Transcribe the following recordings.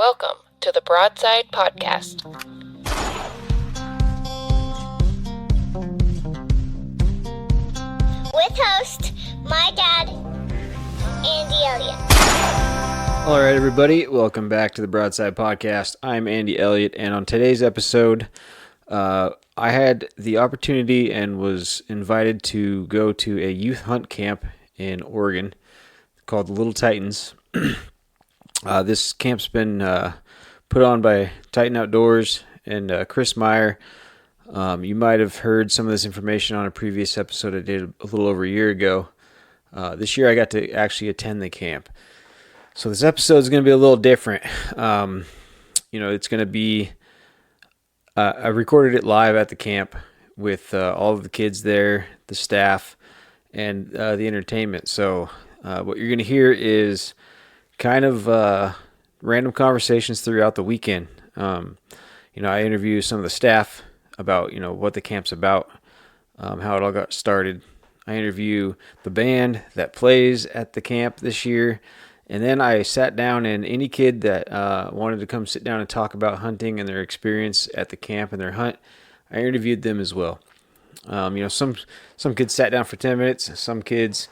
Welcome to the Broadside Podcast. With host, my dad, Andy Elliott. All right, everybody, welcome back to the Broadside Podcast. I'm Andy Elliott, and on today's episode, I had the opportunity and was invited to go to a youth hunt camp in Oregon called the Lil Titans. This camp's been put on by Titan Outdoors and Chris Meyer. You might have heard some of this information on a previous episode I did a little over a year ago. This year I got to actually attend the camp. So this episode is going to be a little different. It's going to be, I recorded it live at the camp with all of the kids there, the staff, and the entertainment. So what you're going to hear is kind of random conversations throughout the weekend. I interview some of the staff about, what the camp's about, how it all got started. I interview the band that plays at the camp this year. And then I sat down, and any kid that wanted to come sit down and talk about hunting and their experience at the camp and their hunt, I interviewed them as well. Some kids sat down for 10 minutes. Some kids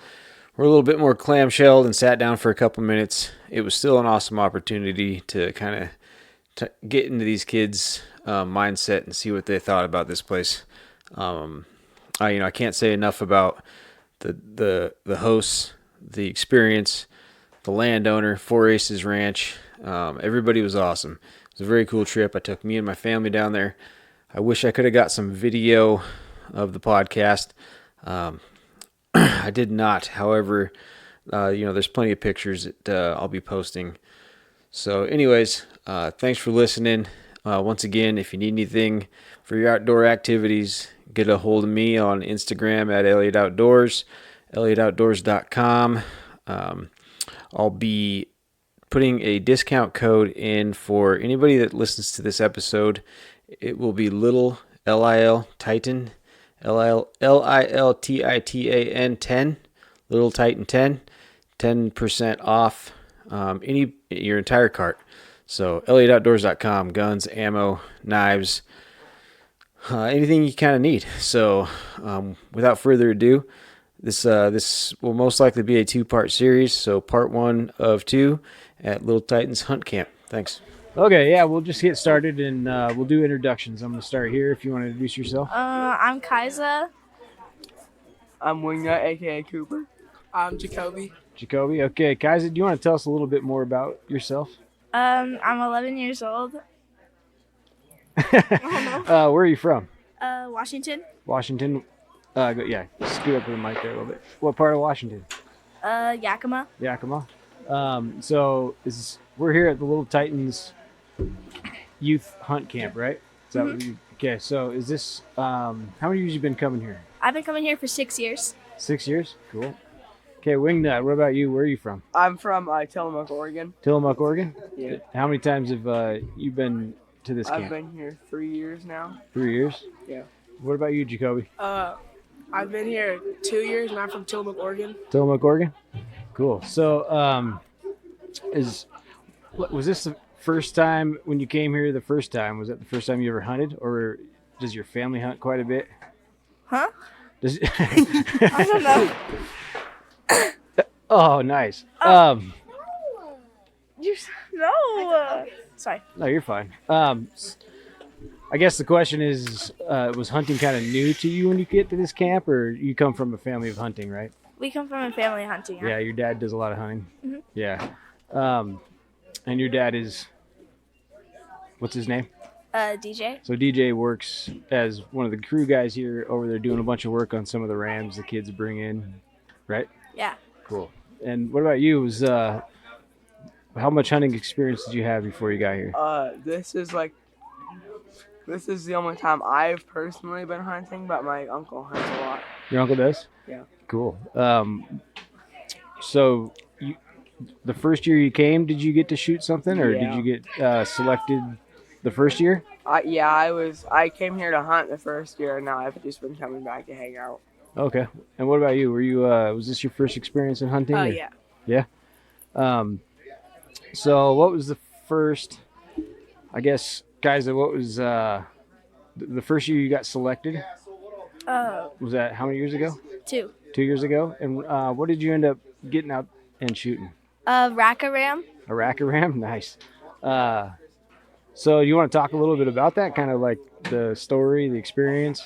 were a little bit more clamshelled and sat down for a couple minutes. It was still an awesome opportunity to kind of get into these kids' mindset and see what they thought about this place. I can't say enough about the hosts, the experience, the landowner, Four Aces Ranch. Everybody was awesome. It was a very cool trip. I took me and my family down there. I wish I could have got some video of the podcast. I did not. However, there's plenty of pictures that I'll be posting. So anyways, thanks for listening. Once again, if you need anything for your outdoor activities, get a hold of me on Instagram at Elliott Outdoors, elliottOutdoors.com. I'll be putting a discount code in for anybody that listens to this episode. It will be Lil Titan, LILTITAN 10, Lil Titan 10, 10% off your entire cart. So elliottOutdoors.com, guns, ammo, knives, anything you kind of need. So without further ado, this will most likely be a 2-part series. So part 1 of 2 at Lil Titans Hunt Camp. Thanks. Okay, yeah, we'll just get started and we'll do introductions. I'm going to start here if you want to introduce yourself. I'm Kaisa. I'm Wingnut, a.k.a. Cooper. I'm Jacoby. Jacoby. Okay, Kaiser, do you want to tell us a little bit more about yourself? I'm 11 years old. Where are you from? Washington. Washington. Yeah, scoot up to the mic there a little bit. What part of Washington? Yakima. Yakima. We're here at the Lil Titans Youth Hunt Camp, right? Is that what you? Okay, so is this? How many years you been coming here? I've been coming here for 6 years. 6 years. Cool. Okay, Wingnut. What about you? Where are you from? I'm from Tillamook, Oregon. Tillamook, Oregon. Yeah. How many times have you been to this camp? I've been here 3 years now. 3 years. Yeah. What about you, Jacoby? I've been here 2 years, and I'm from Tillamook, Oregon. Tillamook, Oregon. Cool. So, was this the first time when you came here? The first time, was that the first time you ever hunted, or does your family hunt quite a bit? Huh? I don't know. Oh, nice. No. Sorry. No, you're fine. I guess the question is, was hunting kind of new to you when you get to this camp, or you come from a family of hunting, right? We come from a family of hunting. Yeah, your dad does a lot of hunting. Mm-hmm. Yeah. And your dad is, what's his name? DJ. So DJ works as one of the crew guys here over there doing a bunch of work on some of the rams the kids bring in, right? Yeah. Cool. And what about you? How much hunting experience did you have before you got here? This is the only time I've personally been hunting, but my uncle hunts a lot. Your uncle does? Yeah. Cool. So the first year you came, did you get to shoot something, or did you get selected the first year? I came here to hunt the first year, and now I've just been coming back to hang out. Okay. And what about you? Were you was this your first experience in hunting? Yeah. Yeah. So what was the first, I guess, guys, what was the first year you got selected? Was that how many years ago? 2. 2 years ago. And what did you end up getting out and shooting? Rack-a-ram. A rack-a-ram? Nice. So you want to talk a little bit about that, kind of like the story, the experience?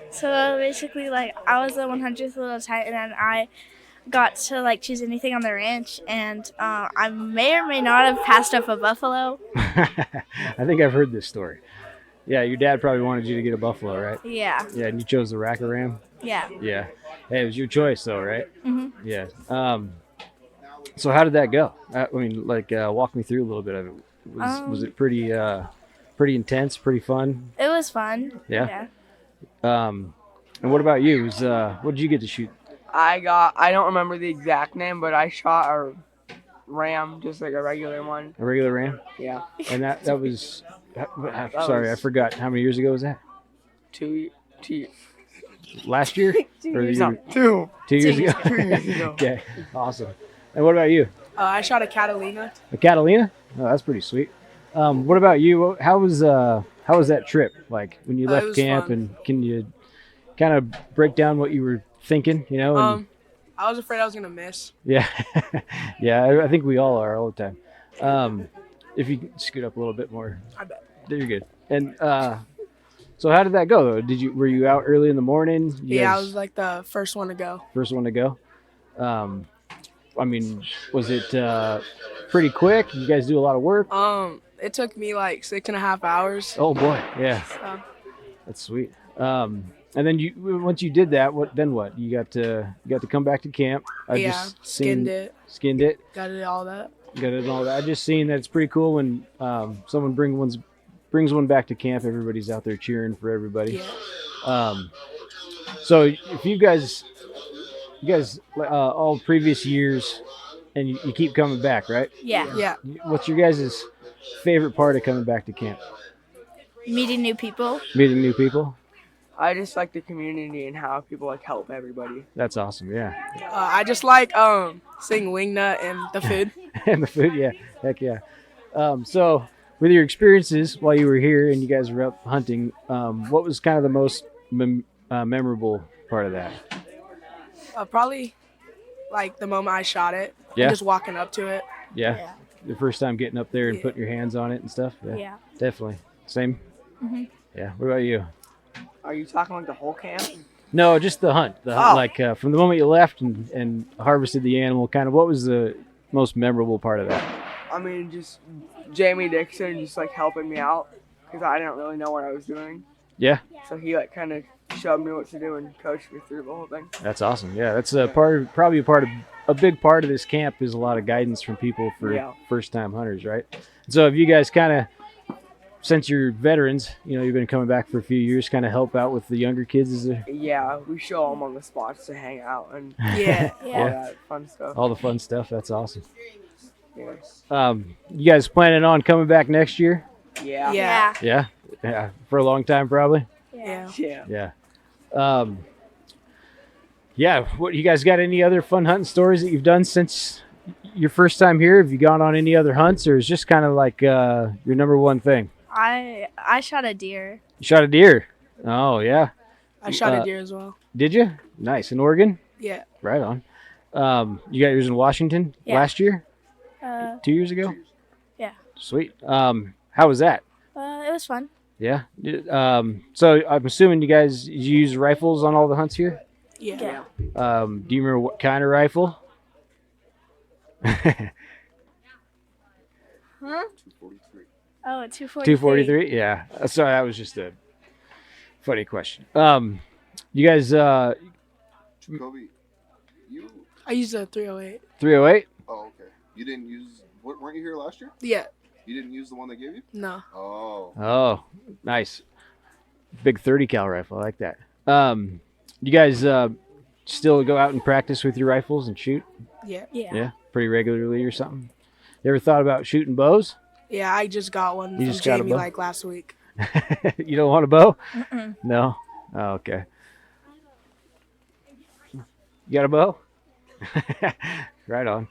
So basically, like, I was the 100th Little Titan, and I got to, like, choose anything on the ranch, and I may or may not have passed up a buffalo. I think I've heard this story. Yeah, your dad probably wanted you to get a buffalo, right? Yeah. Yeah, and you chose the rack-a-ram? Yeah. Yeah. Hey, it was your choice, though, right? Mm-hmm. Yeah. So how did that go? I mean, like, walk me through a little bit of it. Was it pretty intense, pretty fun? It was fun. Yeah. And what about you? What did you get to shoot? I don't remember the exact name, but I shot a ram, just like a regular one. A regular ram? Yeah. And that was, sorry, I forgot. How many years ago was that? 2 Last year? Or the No, year? 2. 2 years ago? 2 years ago. Okay, awesome. And what about you? I shot a Catalina. A Catalina? Oh, that's pretty sweet. What about you? How was that trip? Like when you It left was camp, fun. and can you kind of break down what you were thinking? You know? And, I was afraid I was gonna miss. yeah, yeah. I think we all are all the time. If you can scoot up a little bit more, I bet. there you're good. And so how did that go? Though? Were you out early in the morning? You Yeah, I guys was like the first one to go. first one to go. I mean, was it pretty quick? You guys do a lot of work. It took me like 6.5 hours. Oh boy, yeah, So, that's sweet. And then once you did that, what you got to come back to camp? skinned it, Skinned it. got it, all that. Got it and all that. I just seen that it's pretty cool when someone brings one back to camp. Everybody's out there cheering for everybody. Yeah. So if you guys all previous years, and you keep coming back, right? Yeah. Yeah. What's your guys' favorite part of coming back to camp? Meeting new people. Meeting new people. I just like the community and how people like help everybody. That's awesome. Yeah. I just like seeing wingnut and the food. And the food, yeah, heck yeah. So with your experiences while you were here and you guys were up hunting, what was kind of the most memorable part of that? Probably like the moment I shot it. Yeah. And just walking up to it. Yeah. Yeah. The first time getting up there and Yeah. putting your hands on it and stuff. Yeah. Definitely. Same. Yeah. What about you? Are you talking like the whole camp? No, just the hunt. Oh. Like from the moment you left and harvested the animal. Kind of what was the most memorable part of that? I mean, just Jamie Dixon just like helping me out because I didn't really know what I was doing. Yeah. So he like kind of showed me what to do and coached me through the whole thing. That's awesome. Yeah, that's a big part of this camp is a lot of guidance from people for first time hunters, right? So if you guys kind of, since you're veterans, you've been coming back for a few years, kind of help out with the younger kids, is there? Yeah, we show them on the spots to hang out and Yeah. all Yeah. that fun stuff. All the fun stuff. That's awesome. Yeah. You guys planning on coming back next year? Yeah. Yeah. Yeah. Yeah. For a long time, probably. Yeah. Yeah. Yeah. Yeah. What you guys got? Any other fun hunting stories that you've done since your first time here? Have you gone on any other hunts, or is just kind of like your number one thing? I shot a deer. You shot a deer. Oh yeah. I shot a deer as well. Did you? Nice. In Oregon. Yeah. Right on. You got yours in Washington last year? 2 years ago? Yeah. Sweet. How was that? It was fun. Yeah. So I'm assuming you guys use rifles on all the hunts here? Yeah. Do you remember what kind of rifle? Huh? 243. Oh, 243. 243? Yeah. Sorry, that was just a funny question. You guys, Kobe, I used a 308. 308? oh, okay. You didn't use, weren't you here last year? Yeah. You didn't use the one they gave you? No. Oh. Oh, nice. Big 30 cal rifle. I like that. You guys still go out and practice with your rifles and shoot? Yeah. Yeah, pretty regularly or something. You ever thought about shooting bows? Yeah, I just got one You from just got a Jamie bow? like last week. You don't want a bow? Mm-mm. No? Oh, okay. You got a bow? Right on.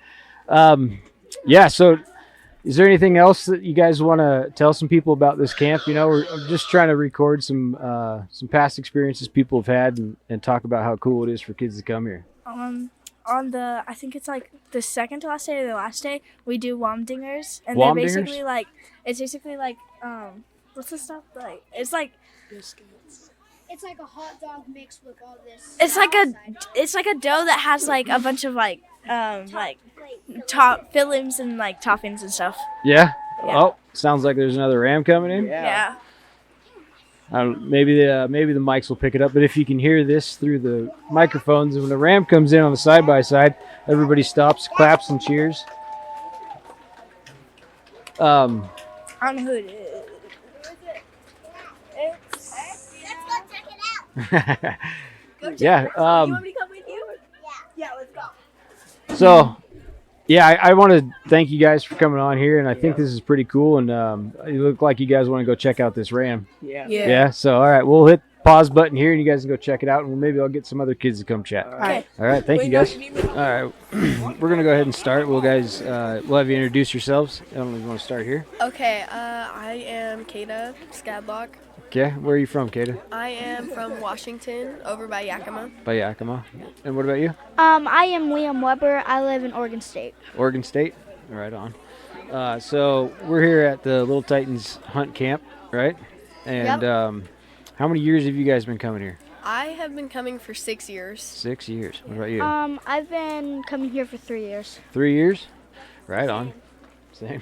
Yeah, so Is there anything else that you guys want to tell some people about this camp? I'm just trying to record some past experiences people have had and talk about how cool it is for kids to come here. I think it's like the second to last day or the last day, we do Womdingers, and Womdingers? it's basically like what's the stuff like? It's like It's like a hot dog mixed with all this. it's like a dough that has like a bunch of like top fillings and like toppings and stuff. Yeah? Yeah. Oh, sounds like there's another ram coming in. Yeah. Maybe the mics will pick it up, but if you can hear this through the microphones, when the ram comes in on the side-by-side, everybody stops, claps, and cheers. I don't know who it is. Let's go check it out. Yeah. You want me to come with you? Yeah, let's go. So, yeah, I want to thank you guys for coming on here, and I think this is pretty cool, and you look like you guys want to go check out this ram. Yeah. Yeah, so, all right, we'll hit pause button here, and you guys can go check it out, and maybe I'll get some other kids to come chat. Okay. All right, thank you guys. All right, we're going to go ahead and start. We'll have you introduce yourselves. I don't know if you want to start here. Okay, I am Kata Scadlock. Okay, where are you from, Kata? I am from Washington, over by Yakima. By Yakima. And what about you? I am Liam Weber. I live in Oregon State. Oregon State? Right on. So we're here at the Lil Titans hunt camp, right? And how many years have you guys been coming here? I have been coming for 6 years. 6 years. What about you? I've been coming here for 3 years. 3 years? Right on. Same.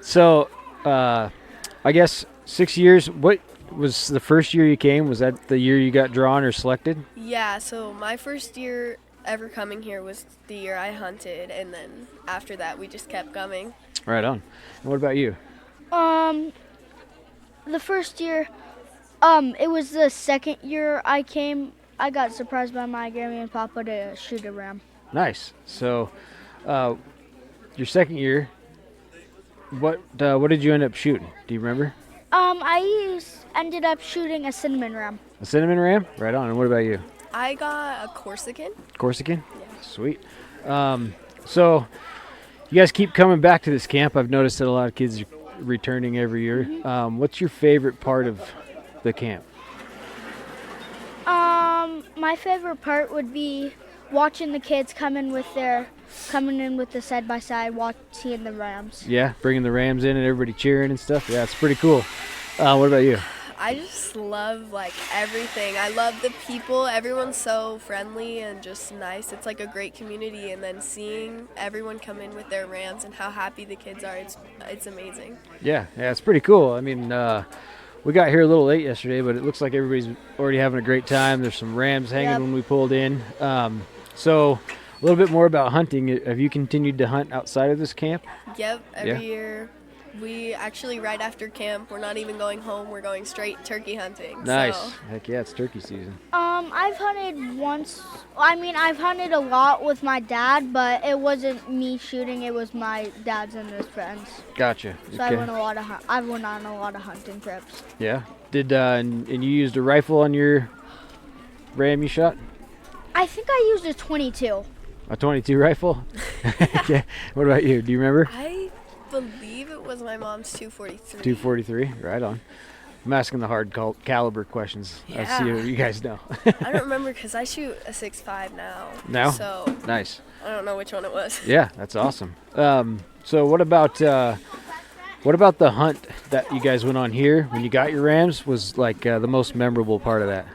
So, I guess 6 years. What was the first year you came? Was that the year you got drawn or selected? Yeah, so my first year ever coming here was the year I hunted, and then after that we just kept coming. Right on. And what about you? The first year, it was the second year I came. I got surprised by my Grammy and Papa to shoot a ram. Nice. So, your second year, what did you end up shooting? Do you remember? Ended up shooting a cinnamon ram. A cinnamon ram? Right on. And what about you? I got a Corsican. Corsican? Yeah. Sweet. So, you guys keep coming back to this camp. I've noticed that a lot of kids are returning every year. What's your favorite part of the camp? My favorite part would be watching the kids coming in with the side by side, watching the rams. Yeah, bringing the rams in and everybody cheering and stuff. Yeah, it's pretty cool. What about you? I just love like everything. I love the people. Everyone's so friendly and just nice. It's like a great community, and then seeing everyone come in with their rams and how happy the kids are, it's amazing. Yeah, it's pretty cool. I mean, we got here a little late yesterday, but it looks like everybody's already having a great time. There's some rams hanging when we pulled in. So a little bit more about hunting. Have you continued to hunt outside of this camp? Yep, every year. We actually, right after camp, we're not even going home. We're going straight turkey hunting. Nice. So. Heck yeah, it's turkey season. I've hunted once. I've hunted a lot with my dad, but it wasn't me shooting. It was my dad's and his friends. Gotcha. So okay. I went on a lot of hunting trips. Yeah. And you used a rifle on your ram you shot? I think I used a 22. A 22 rifle? Okay. What about you? Do you remember? I believe it was my mom's 243. 243, right on. I'm asking the hard caliber questions. Yeah. I see what you guys know. I don't remember because I shoot a 6.5 now. Now? So nice. I don't know which one it was. Yeah, that's awesome. So what about the hunt that you guys went on here when you got your rams? Was like the most memorable part of that?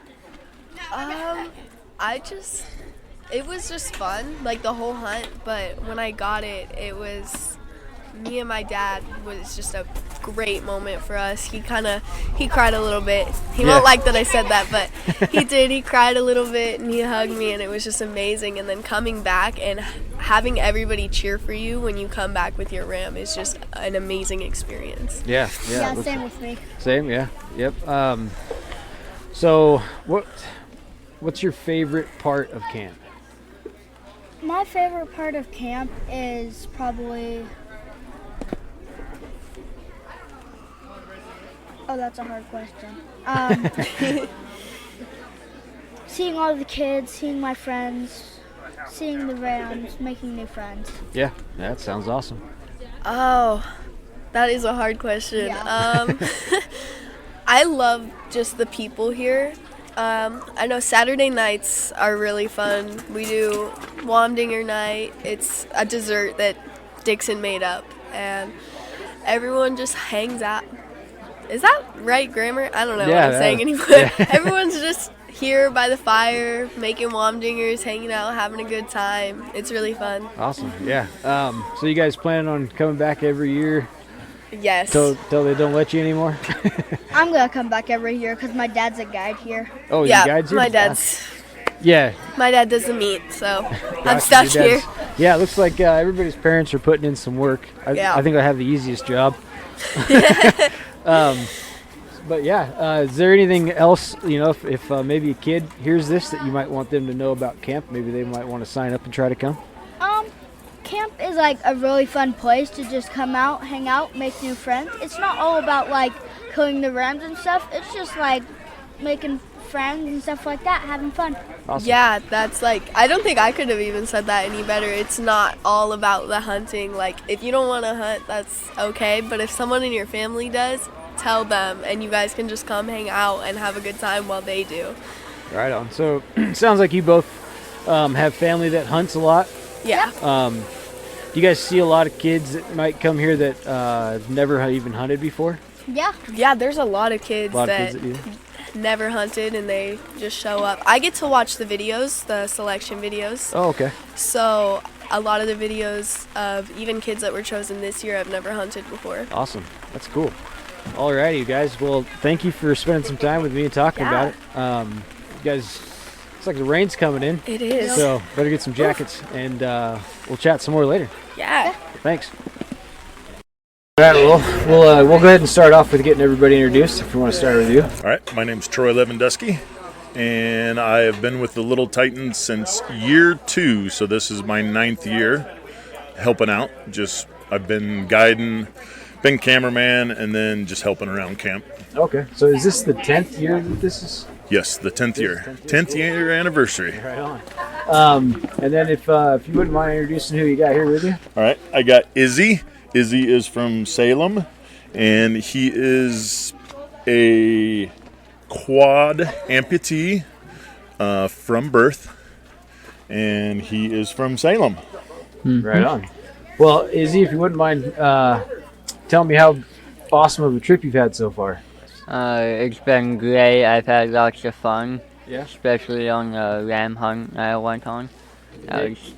It was just fun, like the whole hunt. But when I got it, it was. Me and my dad was just a great moment for us. He cried a little bit. He won't like that I said that, but he did. He cried a little bit and he hugged me, and it was just amazing. And then coming back and having everybody cheer for you when you come back with your ram is just an amazing experience. Yeah, Same with me. Same, yeah, yep. So what's your favorite part of camp? My favorite part of camp is probably. Oh, that's a hard question. seeing all the kids, seeing my friends, seeing the rams, making new friends. Yeah, that sounds awesome. Oh, that is a hard question. Yeah. I love just the people here. I know Saturday nights are really fun. We do Womdinger night. It's a dessert that Dixon made up, and everyone just hangs out. Is that right grammar? I don't know what I'm saying anymore. Yeah. Everyone's just here by the fire, making Womdingers, hanging out, having a good time. It's really fun. Awesome, yeah. So you guys planning on coming back every year? Yes. Till they don't let you anymore? I'm going to come back every year because my dad's a guide here. Oh, yeah, your guide's here? my dad's. Yeah. My dad does the meat, so I'm stuck here. Yeah, it looks like everybody's parents are putting in some work. I think I have the easiest job. But yeah, is there anything else, if maybe a kid hears this that you might want them to know about camp? Maybe they might want to sign up and try to come? Camp is like a really fun place to just come out, hang out, make new friends. It's not all about like killing the rams and stuff. It's just like making friends and stuff like that, having fun. Awesome. Yeah, that's like, I don't think I could have even said that any better. It's not all about the hunting. Like, if you don't want to hunt, that's okay. But if someone in your family does, tell them, and you guys can just come hang out and have a good time while they do. Right on. So it sounds like you both have family that hunts a lot. Yeah. Do you guys see a lot of kids that might come here that never even hunted before? Yeah. Yeah, there's a lot of kids that do. never hunted and they just show up. I get to watch the videos, the selection videos. Oh, okay. So a lot of the videos of even kids that were chosen this year have never hunted before. Awesome. That's cool. Alrighty, you guys. Well, thank you for spending some time with me and talking about it. You guys, looks like the rain's coming in. It is. So better get some jackets, and we'll chat some more later. Yeah. Thanks. All right, well, we'll go ahead and start off with getting everybody introduced. If you want to start with you. All right, my name's Troy Lewandowski, and I have been with the Lil Titans since year 2, so this is my 9th year helping out. I've been guiding, been cameraman, and then just helping around camp. Okay, so is this the 10th year that this is? Yes, the 10th year. 10th year anniversary. Right on. And then if you wouldn't mind introducing who you got here with you. All right, I got Izzy. Izzy is from Salem, and he is a quad amputee from birth, and he is from Salem. Mm-hmm. Right on. Well, Izzy, if you wouldn't mind telling me how awesome of a trip you've had so far. It's been great. I've had lots of fun. Yeah. Especially on the ram hunt I went on.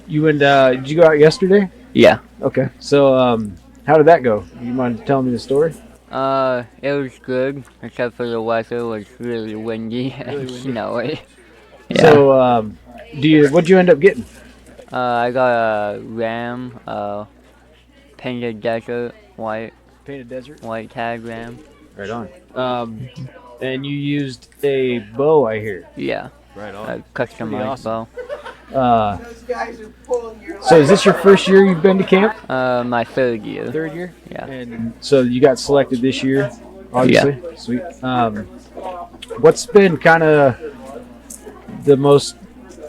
You and did you go out yesterday? Yeah. Okay. So how did that go? You mind telling me the story? It was good, except for the weather was really windy and snowy. Yeah. So what'd you end up getting? I got a ram, painted desert, white tag ram. Right on. And you used a bow, I hear. Yeah. Right on. A customized bow. So is this your first year you've been to camp? My 3rd year. 3rd year? Yeah. And so you got selected this year, obviously? Yeah. Sweet. What's been kind of the most,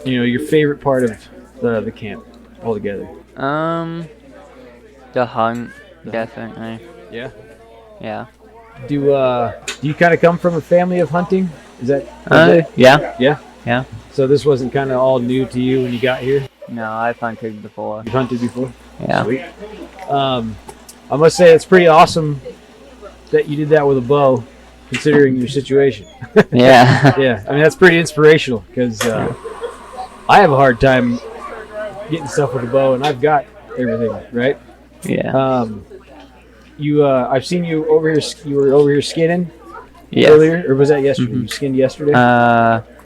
your favorite part of the camp altogether? The hunt, definitely. Yeah? Yeah. Do you kind of come from a family of hunting? Is that? Yeah. Yeah? Yeah. So this wasn't kind of all new to you when you got here? No, I've hunted before. You've hunted before? Yeah. Sweet. I must say it's pretty awesome that you did that with a bow, considering your situation. Yeah. Yeah. I mean, that's pretty inspirational because I have a hard time getting stuff with a bow, and I've got everything, right? Yeah. I've seen you over here. You were over here skinning Yes. earlier, or was that yesterday? Mm-hmm. You skinned yesterday.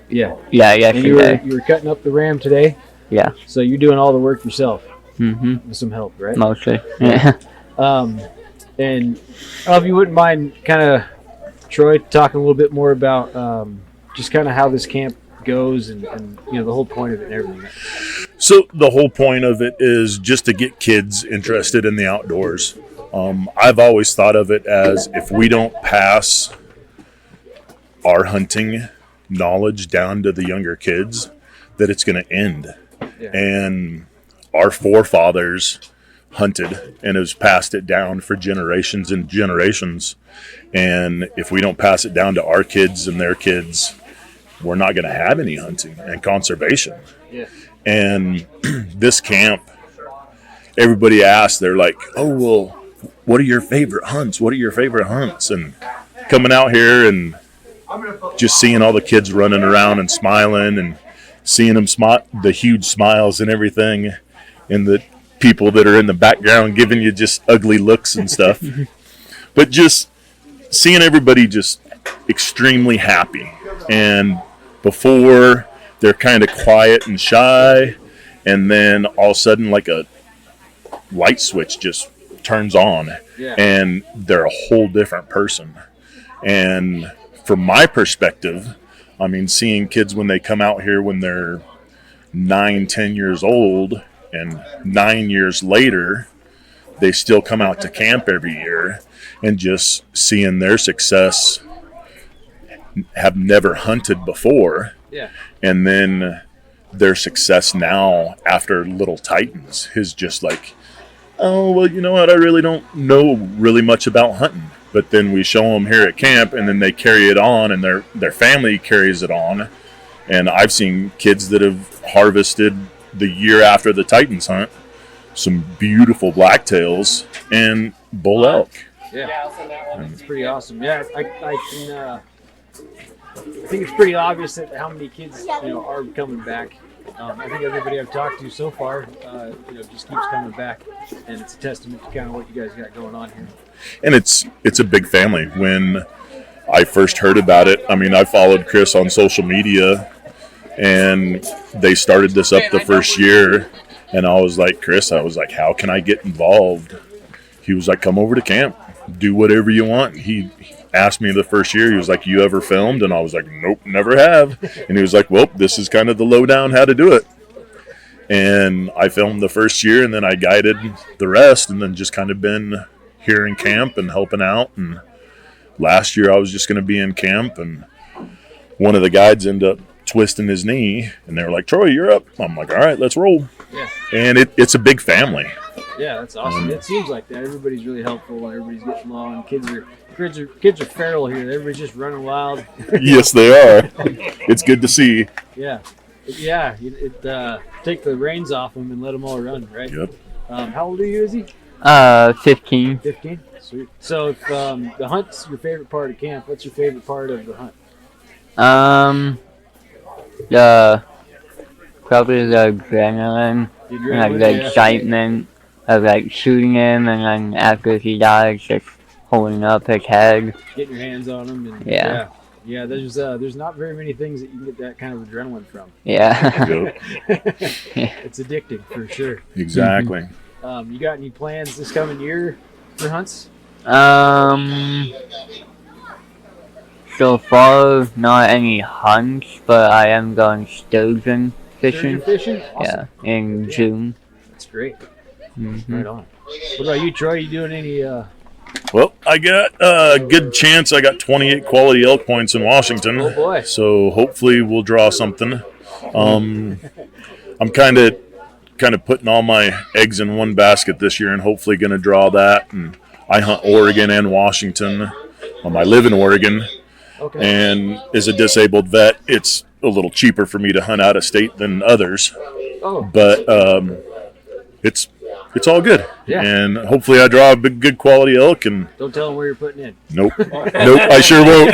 Yeah. Yeah, Yesterday. And you were cutting up the ram today. Yeah. So you're doing all the work yourself. Mm-hmm. With some help, right? Mostly. Yeah. And if you wouldn't mind, kind of Troy talking a little bit more about just kind of how this camp goes and the whole point of it and everything. So the whole point of it is just to get kids interested in the outdoors. I've always thought of it as if we don't pass our hunting knowledge down to the younger kids that it's going to end. Yeah. And our forefathers hunted and has passed it down for generations and generations. And if we don't pass it down to our kids and their kids, we're not going to have any hunting and conservation. Yeah. And this camp, everybody asks, they're like, oh, well, what are your favorite hunts? What are your favorite hunts? And coming out here and just seeing all the kids running around and smiling and seeing them the huge smiles and everything, and the people that are in the background giving you just ugly looks and stuff. But just seeing everybody just extremely happy. And before, they're kind of quiet and shy, and then all of a sudden, like a light switch just turns on, and they're a whole different person. And from my perspective, I mean, seeing kids when they come out here when they're 9, 10 years old, and 9 years later, they still come out to camp every year, and just seeing their success, have never hunted before, and then their success now after Lil Titans is just like, oh, well, you know what, I really don't know really much about hunting. But then we show them here at camp, and then they carry it on, and their family carries it on. And I've seen kids that have harvested the year after the Titans hunt some beautiful blacktails and bull elk. Yeah, it's pretty awesome. Yeah, I think it's pretty obvious that how many kids are coming back. I think everybody I've talked to so far, just keeps coming back, and it's a testament to kind of what you guys got going on here. And it's a big family. When I first heard about it, I mean, I followed Chris on social media, and they started this up the first year, and I was like, Chris, how can I get involved? He was like, come over to camp, do whatever you want. He asked me the first year, he was like, you ever filmed? And I was like, nope, never have. And he was like, well, this is kind of the lowdown how to do it. And I filmed the first year, and then I guided the rest, and then just kind of been here in camp and helping out. And last year I was just going to be in camp, and one of the guides ended up twisting his knee, and they were like, Troy, you're up. I'm like, all right, let's roll. Yeah. And it's a big family. Yeah, that's awesome. It seems like that. Everybody's really helpful, and everybody's getting along. Kids are feral here. Everybody's just running wild. Yes, they are. It's good to see. Yeah. Take the reins off them and let them all run, right? Yep. How old are you, Izzy? 15. 15? Sweet. So if the hunt's your favorite part of camp, what's your favorite part of the hunt? Probably the adrenaline and the excitement of shooting him, and then after he dies, just holding up his head. Getting your hands on him. And, yeah. Yeah, there's not very many things that you can get that kind of adrenaline from. Yeah. It's addicting for sure. Exactly. You got any plans this coming year for hunts? So far, not any hunts, but I am going sturgeon fishing. Awesome. Yeah, in June. That's great. Right on. What about you, Troy? You doing any? Well, I got a good chance. I got 28 quality elk points in Washington. Oh boy! So hopefully we'll draw something. I'm kind of putting all my eggs in one basket this year, and hopefully going to draw that. And I hunt Oregon and Washington. I live in Oregon, and as a disabled vet, it's a little cheaper for me to hunt out of state than others. Oh. But it's all good. Yeah. And hopefully I draw a good quality elk. And don't tell them where you're putting in. Nope. Nope, I sure won't.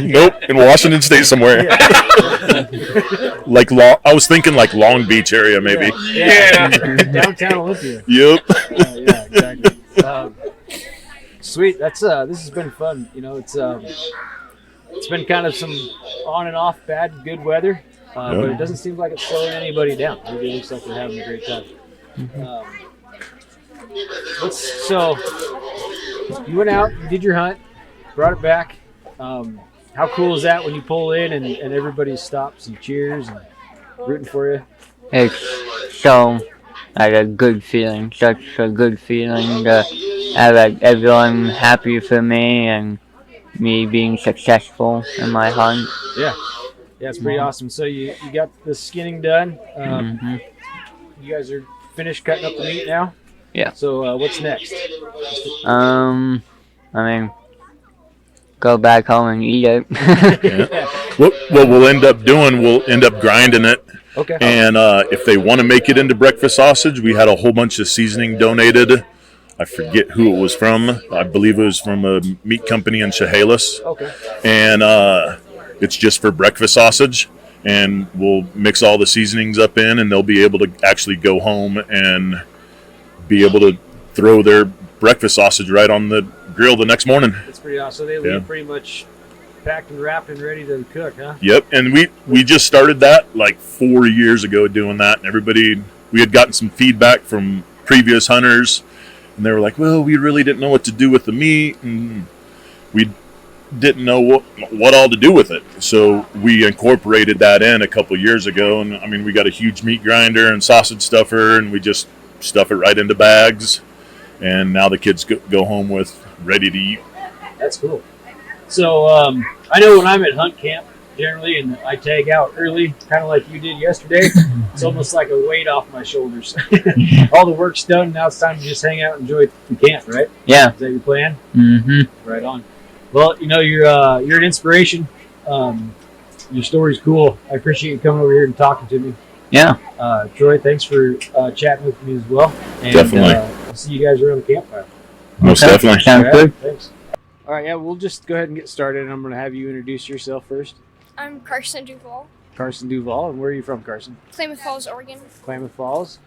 Nope, in Washington State somewhere. I was thinking like Long Beach area maybe. Yeah. Downtown Olympia. Yep. Yeah, exactly. Sweet. This has been fun. It's been kind of some on and off bad, good weather, but it doesn't seem like it's slowing anybody down. It really looks like they're having a great time. So you went out, you did your hunt, brought it back. How cool is that when you pull in and everybody stops and cheers and rooting for you? It's so a good feeling, such a good feeling to have everyone happy for me and me being successful in my hunt. Yeah. Yeah, it's pretty awesome. So you got the skinning done. You guys are finished cutting up the meat now? Yeah. So what's next? I mean, go back home and eat it. Yeah. What we'll end up doing, we'll end up grinding it. Okay. And if they want to make it into breakfast sausage, we had a whole bunch of seasoning donated. I forget who it was from. I believe it was from a meat company in Chehalis. Okay. And it's just for breakfast sausage. And we'll mix all the seasonings up in, and they'll be able to actually go home and be able to throw their breakfast sausage right on the grill the next morning. That's pretty awesome. So they leave pretty much packed and wrapped and ready to cook, huh? Yep, and we just started that like 4 years ago doing that, and we had gotten some feedback from previous hunters, and they were like, well, we really didn't know what to do with the meat, and we didn't know what all to do with it. So we incorporated that in a couple years ago, and I mean, we got a huge meat grinder and sausage stuffer, and we just stuff it right into bags, and now the kids go home with ready to eat. That's cool. So I know when I'm at hunt camp, generally, and I tag out early, kind of like you did yesterday, it's almost like a weight off my shoulders. All the work's done, now it's time to just hang out and enjoy the camp, right? Yeah. Is that your plan? Mm-hmm. Right on. Well, you know, you're an inspiration. Your story's cool. I appreciate you coming over here and talking to me. Yeah. Troy, thanks for chatting with me as well. And, Definitely. I'll see you guys around the campfire. Most definitely. Sounds good. Thanks. All right, yeah, we'll just go ahead and get started. I'm going to have you introduce yourself first. I'm Carson Duvall, Carson Duvall. And where are you from, Carson? Klamath Falls, Oregon. Klamath Falls.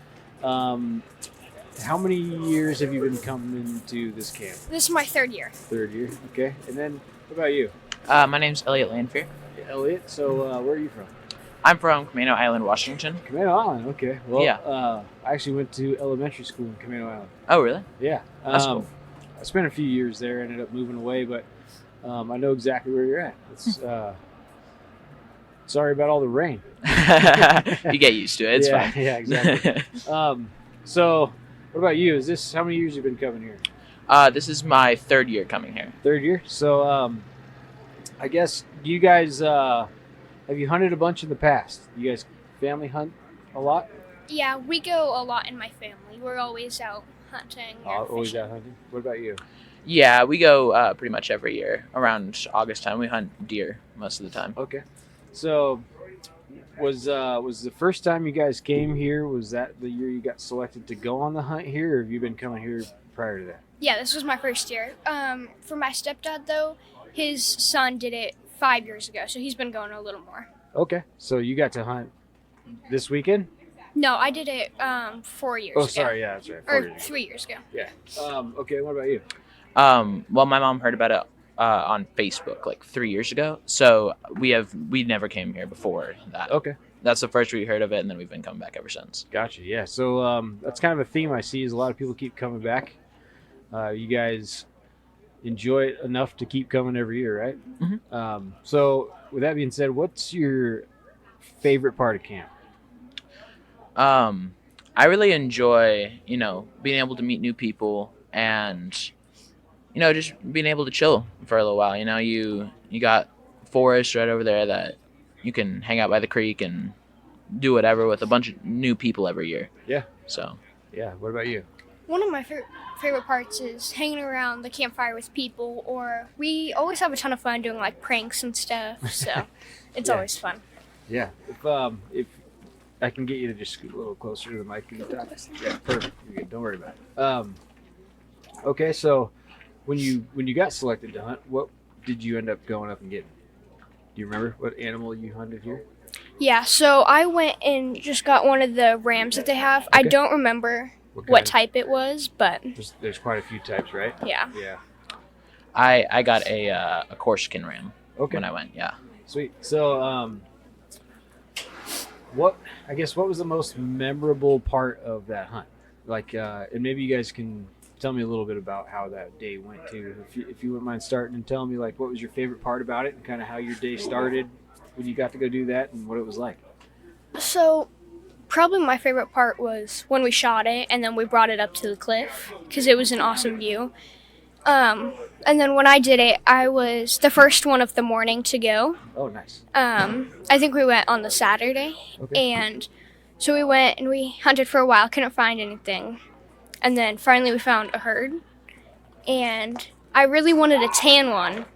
How many years have you been coming to this camp? This is my third year. Third year, okay. And then, what about you? My name's Elliott Landfear. Elliott. So, where are you from? I'm from Camano Island, Washington. Camano Island, okay. Well, Yeah. I actually went to elementary school in Camano Island. Oh, really? Yeah. That's cool. I spent a few years there, ended up moving away, but I know exactly where you're at. It's, sorry about all the rain. You get used to it. It's fine. Yeah, exactly. So, what about you? How many years have you been coming here? This is my third year coming here. Third year? So, I guess, do you guys, have you hunted a bunch in the past? You guys family hunt a lot? Yeah, we go a lot in my family. We're always out hunting. Or Always fishing. out hunting? What about you? Yeah, we go pretty much every year. Around August time, we hunt deer most of the time. Okay. So, was the first time you guys came here, was that the year you got selected to go on the hunt here, or have you been coming here prior to that? Yeah, this was my first year. For my stepdad, though, his son did it 5 years ago, so he's been going a little more. Okay. So you got to hunt this weekend? No, I did it 4 years ago. Oh, sorry. Yeah, that's right. Or 3 years ago. Yeah. Okay. What about you? Well, my mom heard about it on Facebook like 3 years ago. So we never came here before that. Okay. That's the first we heard of it, and then we've been coming back ever since. Gotcha. Yeah. So that's kind of a theme I see is a lot of people keep coming back. You guys enjoy it enough to keep coming every year, right? Mm-hmm. So with that being said, what's your favorite part of camp? I really enjoy, being able to meet new people and, just being able to chill for a little while. You got forest right over there that you can hang out by the creek and do whatever with a bunch of new people every year. Yeah. So. Yeah. What about you? One of my favorite parts is hanging around the campfire with people, or we always have a ton of fun doing like pranks and stuff. So it's always fun. Yeah. If I can get you to just scoot a little closer to the mic and talk. Yeah, perfect. You're good. Don't worry about it. Okay, so when you got selected to hunt, what did you end up going up and getting? Do you remember what animal you hunted here? Yeah, so I went and just got one of the rams that they have. Okay. I don't remember what type it was, but there's quite a few types, right? Yeah. Yeah. I got a Corsican ram when I went. Yeah. Sweet. So what was the most memorable part of that hunt? Like, and maybe you guys can tell me a little bit about how that day went too. If you wouldn't mind starting and telling me like what was your favorite part about it and kind of how your day started when you got to go do that and what it was like. So probably my favorite part was when we shot it and then we brought it up to the cliff because it was an awesome view. And then when I did it, I was the first one of the morning to go. Oh, nice. I think we went on the Saturday. Okay. And so we went and we hunted for a while, couldn't find anything. And then finally we found a herd. And I really wanted a tan one.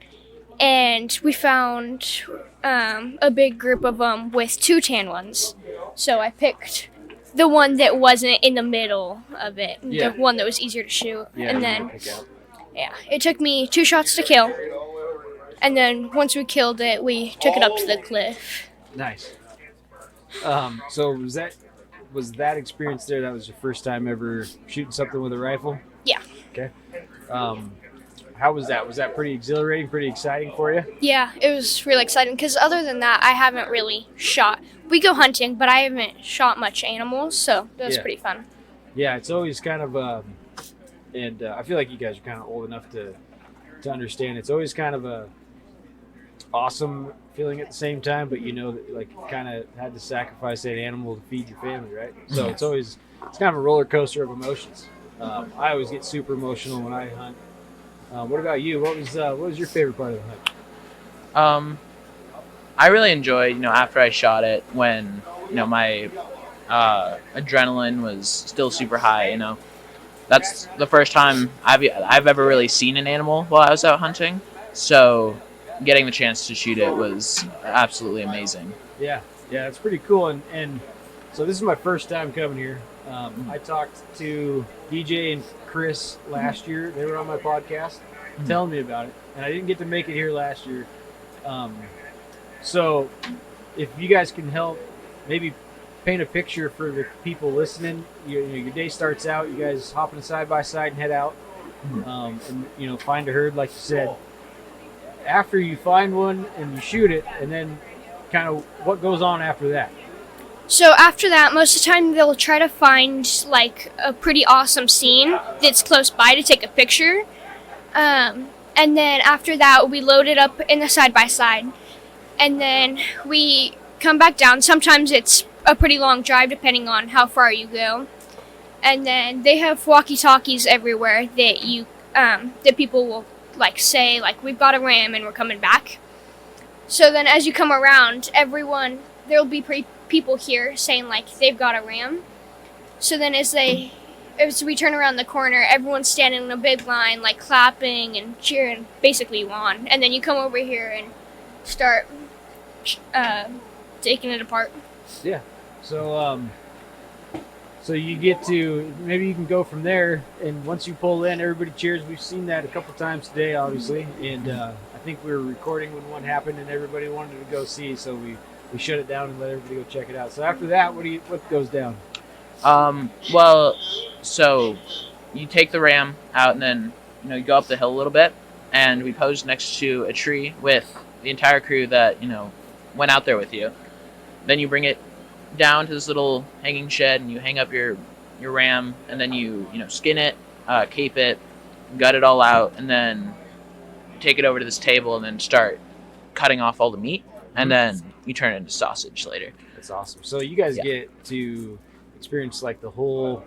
And we found a big group of them with 2 tan ones. So I picked the one that wasn't in the middle of it, Yeah. the one that was easier to shoot. Yeah, And you then, pick out. yeah, it took me 2 shots to kill. And then once we killed it, we took it up to the cliff. Nice. So was that experience there? That was your first time ever shooting something with a rifle? Yeah. Okay. How was that? Was that pretty exhilarating? Pretty exciting for you? Yeah, it was really exciting because other than that, I haven't really shot. We go hunting, but I haven't shot much animals, so that was Yeah. pretty fun. Yeah, it's always kind of, and I feel like you guys are kind of old enough to understand. It's always kind of a awesome feeling at the same time, but you know that like you kind of had to sacrifice that animal to feed your family, right? So it's kind of a roller coaster of emotions. I always get super emotional when I hunt. What about you? What was your favorite part of the hunt? I really enjoyed, after I shot it when, my adrenaline was still super high, That's the first time I've ever really seen an animal while I was out hunting. So getting the chance to shoot it was absolutely amazing. Yeah, it's pretty cool. And so this is my first time coming here. I talked to DJ and Chris last year. They were on my podcast telling me about it, and I didn't get to make it here last year. So if you guys can help maybe paint a picture for the people listening, your day starts out, you guys hopping side by side and head out, and find a herd like you said. After you find one and you shoot it, and then kind of what goes on after that? So after that, most of the time they'll try to find like a pretty awesome scene that's close by to take a picture. And then after that, we load it up in the side-by-side. And then we come back down. Sometimes it's a pretty long drive depending on how far you go. And then they have walkie-talkies everywhere that that people will like say, like, we've got a ram and we're coming back. So then as you come around, there'll be people here saying, like, they've got a ram. So then as we turn around the corner, everyone's standing in a big line, like, clapping and cheering, basically you on. And then you come over here and start taking it apart. Yeah. So you get to, maybe you can go from there, and once you pull in, everybody cheers. We've seen that a couple times today, obviously, and I think we were recording when one happened and everybody wanted to go see, so we shut it down and let everybody go check it out. So after that, what goes down? Well, so you take the ram out and then, you go up the hill a little bit, and we posed next to a tree with the entire crew that, went out there with you. Then you bring it down to this little hanging shed and you hang up your ram, and then you skin it, cape it, gut it all out, and then take it over to this table and then start cutting off all the meat, and then you turn it into sausage later. That's awesome. So you guys get to experience like the whole,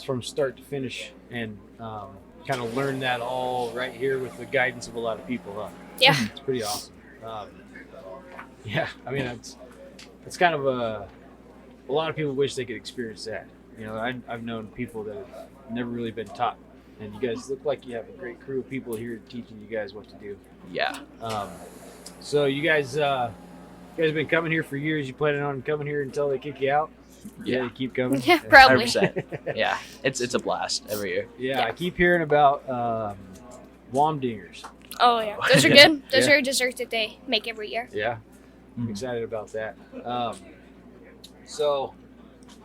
from start to finish, and kind of learn that all right here with the guidance of a lot of people, huh? Yeah. It's pretty awesome. Yeah, I mean, it's kind of a lot of people wish they could experience that. I've known people that have never really been taught, and you guys look like you have a great crew of people here teaching you guys what to do. Yeah. So you guys have been coming here for years. You planning on coming here until they kick you out? Yeah. You keep coming? Yeah, probably. 100%. Yeah, it's a blast every year. Yeah, I keep hearing about Womdingers. Oh, yeah. Those are good. Those Yeah. are desserts that they make every year. Yeah, I'm excited about that. So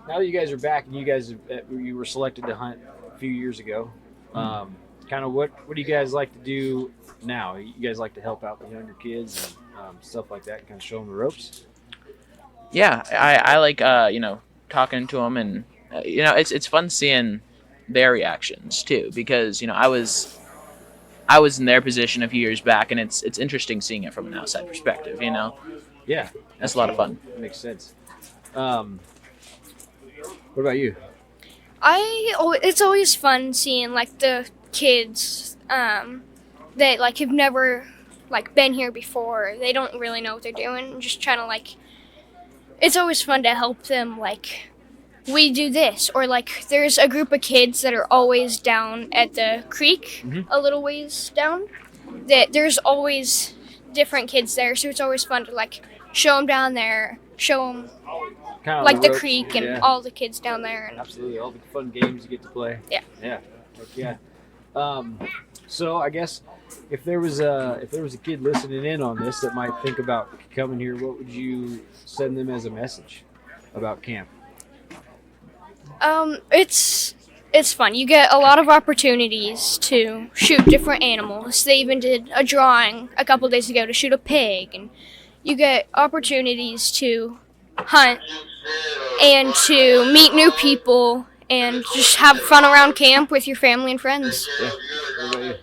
now that you guys are back and you were selected to hunt a few years ago, kind of what do you guys like to do now? You guys like to help out the younger kids and stuff like that, kind of show them the ropes? Yeah, I like talking to them, and it's fun seeing their reactions too, because I was in their position a few years back, and it's interesting seeing it from an outside perspective. Yeah, that's a lot of fun. That makes sense. What about you? It's always fun seeing like the kids that like have never like been here before. They don't really know what they're doing. Just trying to like, it's always fun to help them like, we do this, or like there's a group of kids that are always down at the creek a little ways down, that there's always different kids there, so it's always fun to like show them down there, show them Kinda like the ropes, creek and yeah. all the kids down there. And Absolutely, all the fun games you get to play. Yeah. Yeah. Heck yeah. So I guess if there was a kid listening in on this that might think about coming here, what would you send them as a message about camp? It's fun. You get a lot of opportunities to shoot different animals. They even did a drawing a couple days ago to shoot a pig, and you get opportunities to hunt and to meet new people and just have fun around camp with your family and friends. Yeah. What about you?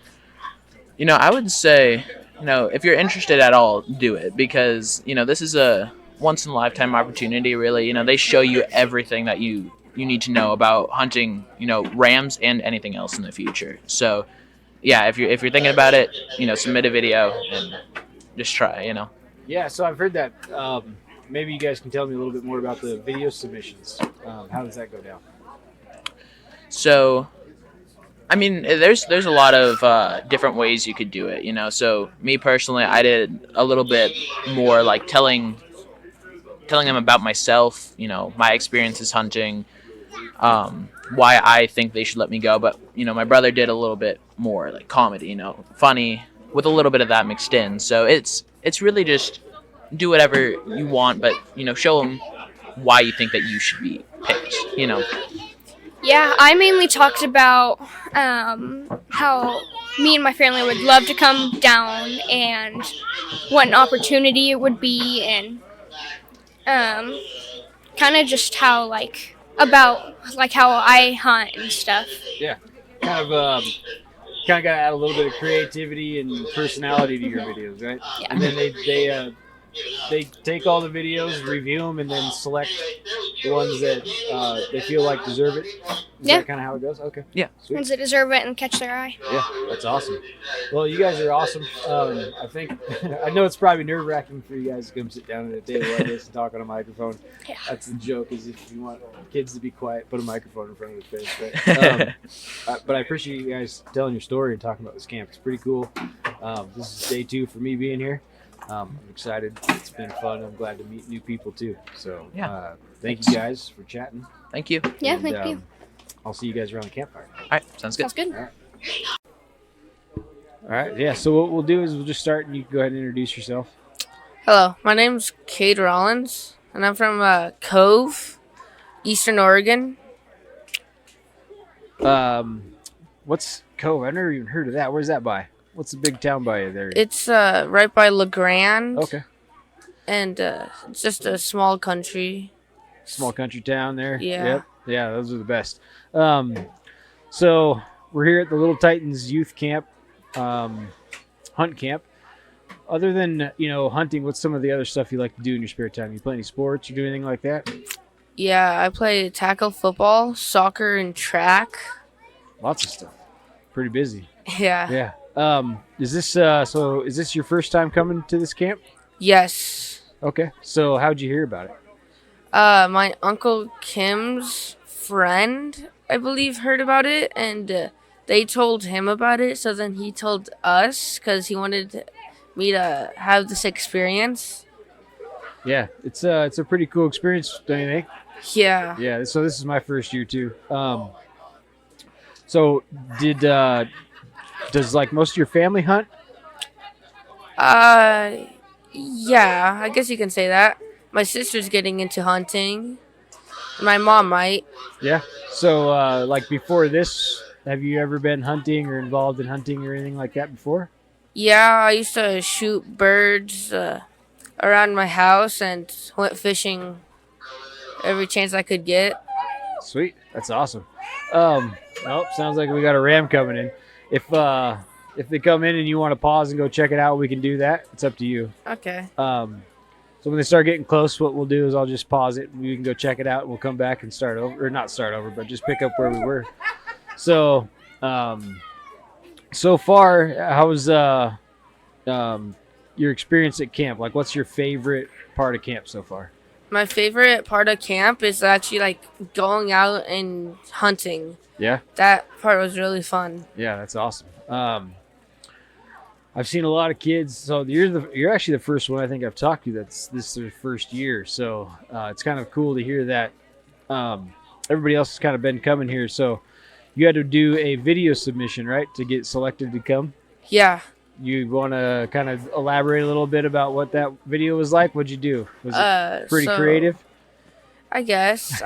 You know, I would say, if you're interested at all, do it, because, this is a once-in-a-lifetime opportunity, really. They show you everything that you need to know about hunting, rams and anything else in the future. So, yeah, if you're thinking about it, submit a video and just try, Yeah, so I've heard that. Maybe you guys can tell me a little bit more about the video submissions. How does that go down? So, I mean, there's a lot of different ways you could do it, So, me personally, I did a little bit more like telling them about myself, my experiences hunting, why I think they should let me go. But, my brother did a little bit more like comedy, funny, with a little bit of that mixed in. So it's really just do whatever you want, but, show them why you think that you should be picked, Yeah, I mainly talked about how me and my family would love to come down and what an opportunity it would be, and kind of just how about how I hunt and stuff. Yeah, kind of got to add a little bit of creativity and personality to your videos, right? Yeah. And then they take all the videos, review them, and then select the ones that they feel like deserve it. Is that kind of how it goes? Okay. Yeah. Sweet. Ones that deserve it and catch their eye. Yeah, that's awesome. Well, you guys are awesome. I think I know it's probably nerve-wracking for you guys to come sit down at a table like this and talk on a microphone. Yeah. That's the joke, is if you want kids to be quiet, put a microphone in front of their face. But I appreciate you guys telling your story and talking about this camp. It's pretty cool. This is day 2 for me being here. I'm excited. It's been fun. I'm glad to meet new people too. So thank you guys for chatting. Thank you. Yeah, And, thank you. I'll see you guys around the campfire. All right, sounds good. Sounds good. All right. Yeah. So what we'll do is we'll just start, and you can go ahead and introduce yourself. Hello, my name's Cade Rollins, and I'm from Cove, Eastern Oregon. What's Cove? I've never even heard of that. Where's that by? What's the big town by there? It's right by La Grande. Okay. And it's just a small country. Small country town there. Yeah. Yep. Yeah, those are the best. So we're here at the Lil Titans youth camp, hunt camp. Other than, hunting, what's some of the other stuff you like to do in your spare time? You play any sports? You do anything like that? Yeah, I play tackle football, soccer, and track. Lots of stuff. Pretty busy. Yeah. Yeah. Is this your first time coming to this camp? Yes. Okay. So how'd you hear about it? My Uncle Kim's friend, I believe, heard about it, and they told him about it, so then he told us because he wanted me to have this experience. Yeah, it's a pretty cool experience, don't you think? Yeah. Yeah, so this is my first year too. So does like most of your family hunt? Yeah, I guess you can say that. My sister's getting into hunting. My mom might. Yeah. So like before this, have you ever been hunting or involved in hunting or anything like that before? Yeah, I used to shoot birds around my house and went fishing every chance I could get. Sweet. That's awesome. Well, sounds like we got a ram coming in. If they come in and you want to pause and go check it out, we can do that. It's up to you. Okay. So when they start getting close, what we'll do is I'll just pause it and we can go check it out, and we'll come back and start over, or not start over, but just pick up where we were. So so far, how's your experience at camp? Like, what's your favorite part of camp so far? My favorite part of camp is actually like going out and hunting. Yeah. That part was really fun. Yeah, that's awesome. I've seen a lot of kids. So you're actually the first one I think I've talked to that's this is their first year. So it's kind of cool to hear that. Everybody else has kind of been coming here. So you had to do a video submission, right, to get selected to come? Yeah. You want to kind of elaborate a little bit about what that video was like? What'd you do? Was it pretty creative? I guess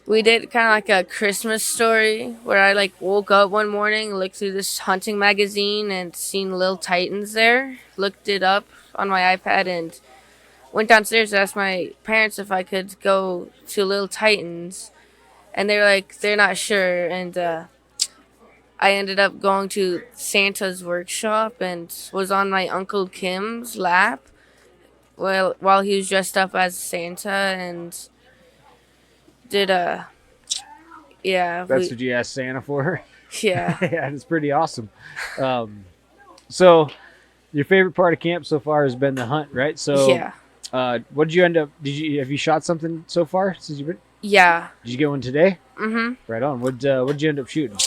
we did kind of like a Christmas story where I like woke up one morning, looked through this hunting magazine and seen Lil Titans there. Looked it up on my iPad and went downstairs to ask my parents if I could go to Lil Titans, and they were like they're not sure, and I ended up going to Santa's workshop and was on my Uncle Kim's lap while he was dressed up as Santa and did yeah. That's what you asked Santa for? Yeah. Yeah, it's pretty awesome. So your favorite part of camp so far has been the hunt, right? So yeah. What did you end up? Have you shot something so far since you've been? Yeah. Did you get one today? Mm-hmm. Right on. What'd you end up shooting?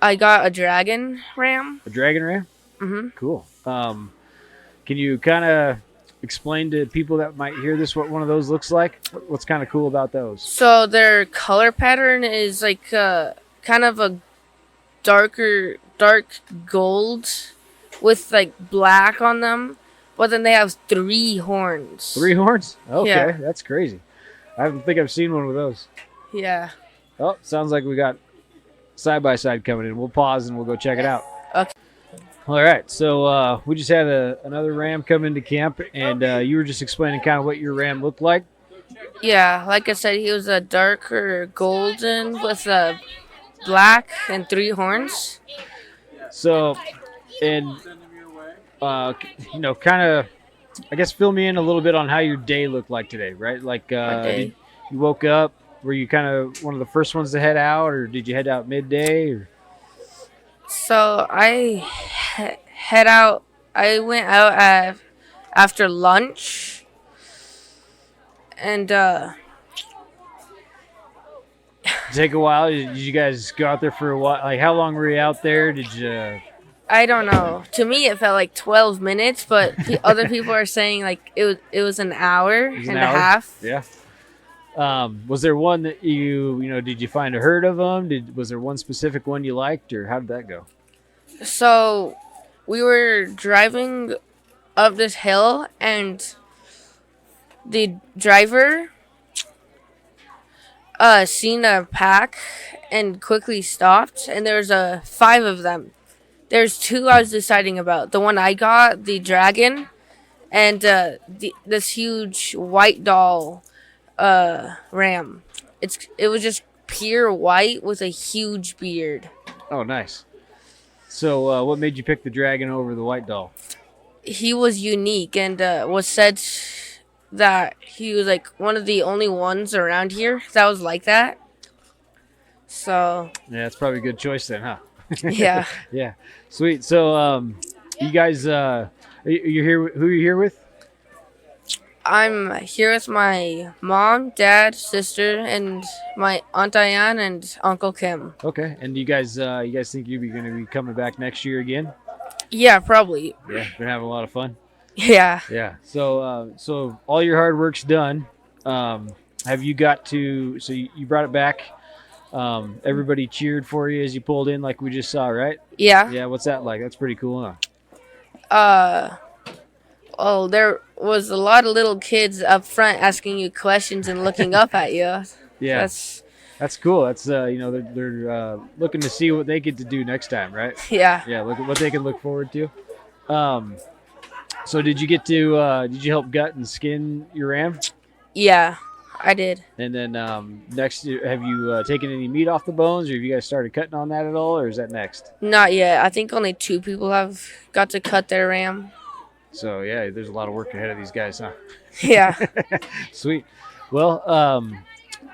I got a dragon ram. A dragon ram? Mm-hmm. Cool. Can you kind of explain to people that might hear this what one of those looks like? What's kind of cool about those? So their color pattern is like kind of a dark gold with like black on them, but then they have 3 horns. 3 horns? Okay, yeah. That's crazy. I don't think I've seen one with those. Yeah. Oh, sounds like we got side-by-side coming in. We'll pause and we'll go check it out. Okay. All right, so we just had another ram come into camp, and you were just explaining kind of what your ram looked like. Yeah, like I said, he was a darker golden with a black and 3 horns. So, and kind of, I guess, fill me in a little bit on how your day looked like today, right? Like, you woke up. Were you kind of one of the first ones to head out, or did you head out midday? Or? So I I went out after lunch, and take a while. Did you guys go out there for a while? Like, how long were you out there? Did you? I don't know. To me, it felt like 12 minutes, but other people are saying like it was an hour and a half. Yeah. Was there one that did you find a herd of them? Was there one specific one you liked, or how did that go? So we were driving up this hill, and the driver seen a pack and quickly stopped, and there's 5 of them. There's 2 I was deciding about. The one I got, the dragon, and this huge white doll ram. It was just pure white with a huge beard. Oh, nice. So what made you pick the dragon over the white doll? He was unique, and was said that he was like one of the only ones around here that was like that. So yeah, that's probably a good choice then, huh? Yeah. Yeah. Sweet. So you guys you're here, who are you here with? I'm here with my mom, dad, sister, and my Aunt Diane and Uncle Kim. Okay. And you guys think you're going to be coming back next year again? Yeah, probably. Yeah, been having a lot of fun. Yeah. Yeah. So all your hard work's done. Have you got to? So you brought it back. Everybody cheered for you as you pulled in, like we just saw, right? Yeah. Yeah. What's that like? That's pretty cool, huh? Oh, there was a lot of little kids up front asking you questions and looking up at you. Yeah. That's cool. That's they're looking to see what they get to do next time, right? Yeah. Yeah. Look at what they can look forward to. So did you get to? Did you help gut and skin your ram? Yeah, I did. And then next, have you taken any meat off the bones, or have you guys started cutting on that at all, or is that next? Not yet. I think only 2 people have got to cut their ram. So yeah, there's a lot of work ahead of these guys, huh? Yeah. Sweet. Well,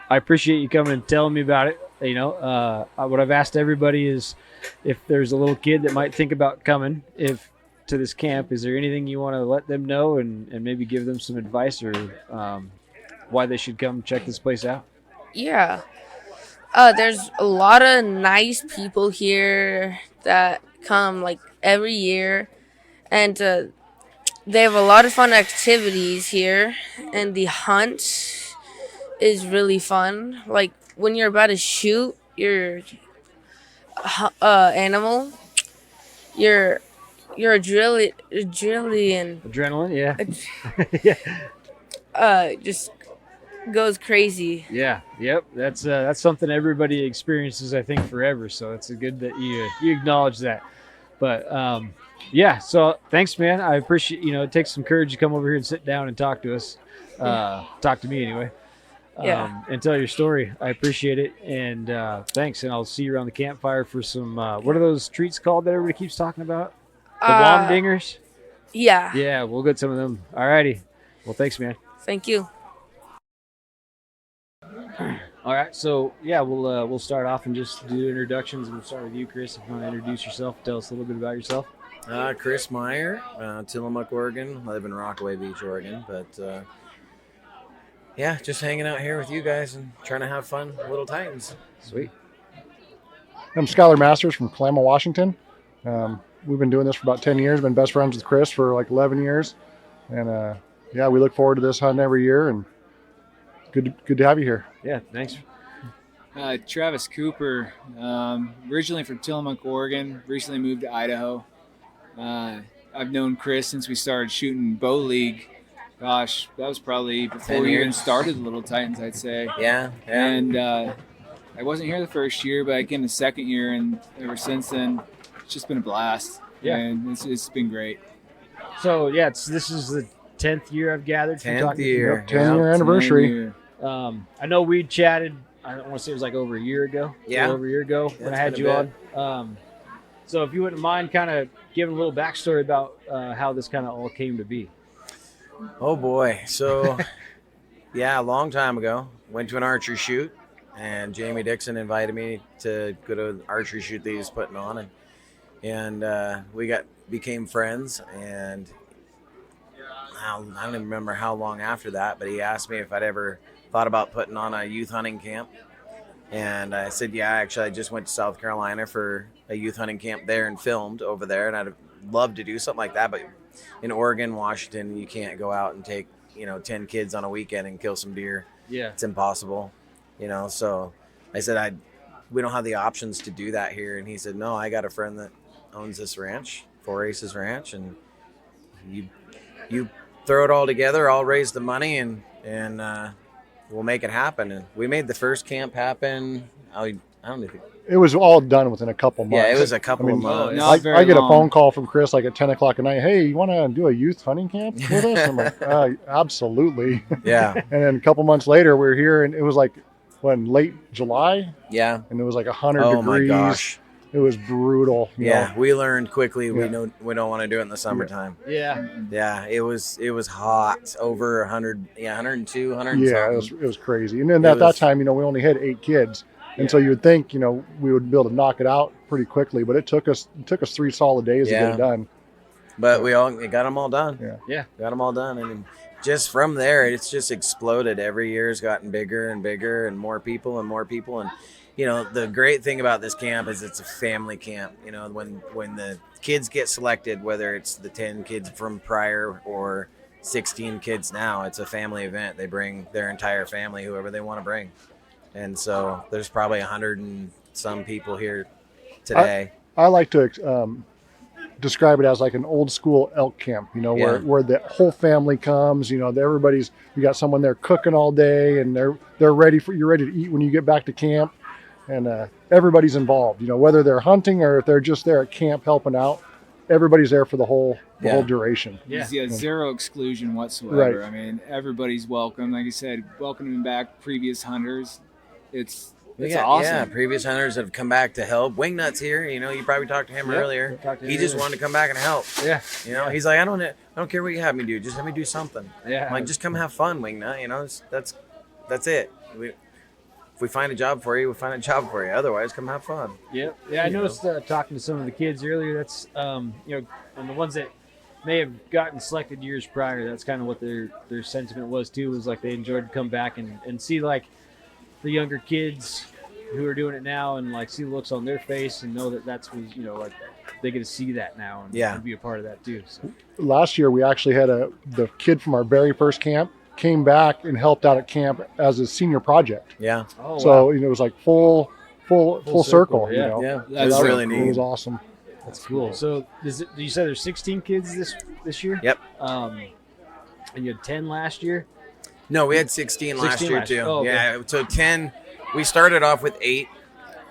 I appreciate you coming and telling me about it. what I've asked everybody is if there's a little kid that might think about coming to this camp, is there anything you want to let them know and maybe give them some advice or why they should come check this place out? Yeah. There's a lot of nice people here that come like every year, and they have a lot of fun activities here, and the hunt is really fun. Like when you're about to shoot your animal, your Adrenaline, yeah. just goes crazy. Yeah, yep. That's something everybody experiences, I think, forever. So it's good that you acknowledge that. But yeah. So thanks, man. I appreciate. It takes some courage to come over here and sit down and talk to us. Talk to me anyway. And tell your story. I appreciate it. And thanks. And I'll see you around the campfire for some. What are those treats called that everybody keeps talking about? The Wom Dingers. Yeah. Yeah, we'll get some of them. All righty. Well, thanks, man. Thank you. All right, so yeah, we'll start off and just do introductions. We'll start with you, Chris. If you want to introduce yourself, tell us a little bit about yourself. Chris Meyer, Tillamook, Oregon. I live in Rockaway Beach, Oregon. But yeah, just hanging out here with you guys and trying to have fun. Little Titans. Sweet. I'm Skylar Masters from Kalama, Washington. We've been doing this for about 10 years. Been best friends with Chris for like 11 years, and yeah, we look forward to this hunt every year. And good to have you here. Yeah, thanks. Travis Cooper, originally from Tillamook, Oregon, recently moved to Idaho. I've known Chris since we started shooting bow league. Gosh, that was probably before we even started Little Titans, I'd say. Yeah. And I wasn't here the first year, but I came the second year, and ever since then, it's just been a blast. Yeah. And it's been great. So yeah, this is the 10th year I've gathered. 10th year. 10-year anniversary. I know we chatted. I don't want to say it was like over a year ago. Yeah. Over a year ago when I had you on. So if you wouldn't mind kind of giving a little backstory about how this kind of all came to be. Oh boy. So yeah, a long time ago, went to an archery shoot, and Jamie Dixon invited me to go to an archery shoot that he was putting on, and we became friends. And I don't even remember how long after that, but he asked me if I'd ever thought about putting on a youth hunting camp. And I said, yeah, actually, I just went to South Carolina for a youth hunting camp there and filmed over there. And I'd love to do something like that. But in Oregon, Washington, you can't go out and take, 10 kids on a weekend and kill some deer. Yeah. It's impossible, So I said, we don't have the options to do that here. And he said, no, I got a friend that owns this ranch, Four Aces Ranch. And you throw it all together, I'll raise the money, and we'll make it happen. And we made the first camp happen. I don't know. It was all done within a couple months. Yeah, it was a couple of months. I get a phone call from Chris like at 10 o'clock at night. Hey, you want to do a youth hunting camp with us? I'm like, absolutely. Yeah. And then a couple months later, we were here, and it was like, late July? Yeah. And it was like 100 oh degrees. My gosh. It was brutal. Yeah, we learned quickly we don't want to do it in the summertime. Yeah. Yeah, it was hot, over 100, 102, 100. Yeah, it was crazy. And then at that time, we only had 8 kids. And so you would think, we would be able to knock it out pretty quickly, but it took us 3 solid days to get it done. But we got them all done. Yeah. Got them all done. And just from there, it's just exploded. Every year has gotten bigger and bigger, and more people and more people. And the great thing about this camp is it's a family camp. When the kids get selected, whether it's the 10 kids from prior or 16 kids now, it's a family event. They bring their entire family, whoever they want to bring. And so there's probably 100 and some people here today. I like to describe it as like an old school elk camp, where the whole family comes, you got someone there cooking all day, and you're ready to eat when you get back to camp. And everybody's involved, whether they're hunting or if they're just there at camp helping out. Everybody's there for the whole duration. Yeah, zero exclusion whatsoever. Right. I mean, everybody's welcome. Like you said, welcoming back previous hunters. It's awesome. Yeah, previous hunters have come back to help. Wingnut's here. You probably talked to him earlier. He just wanted to come back and help. Yeah. He's like, I don't care what you have me do. Just have me do something. Yeah. I'm like, just come have fun, Wingnut. That's it. if we find a job for you, we find a job for you. Otherwise, come have fun. Yep. Yeah, I noticed talking to some of the kids earlier. That's and the ones that may have gotten selected years prior. That's kind of what their sentiment was too. Was like they enjoyed to come back and see like the younger kids who are doing it now and like see the looks on their face and know that that's was like they get to see that now and be a part of that too. So. Last year we actually had the kid from our very first camp came back and helped out at camp as a senior project. Yeah. Oh, so wow. It was like full circle. Yeah. Yeah. That's really neat. It was awesome. That's cool. So you said there's 16 kids this year? Yep. And you had 10 last year? No, we had 16 last year too. Oh, okay. Yeah. So 10. We started off with 8,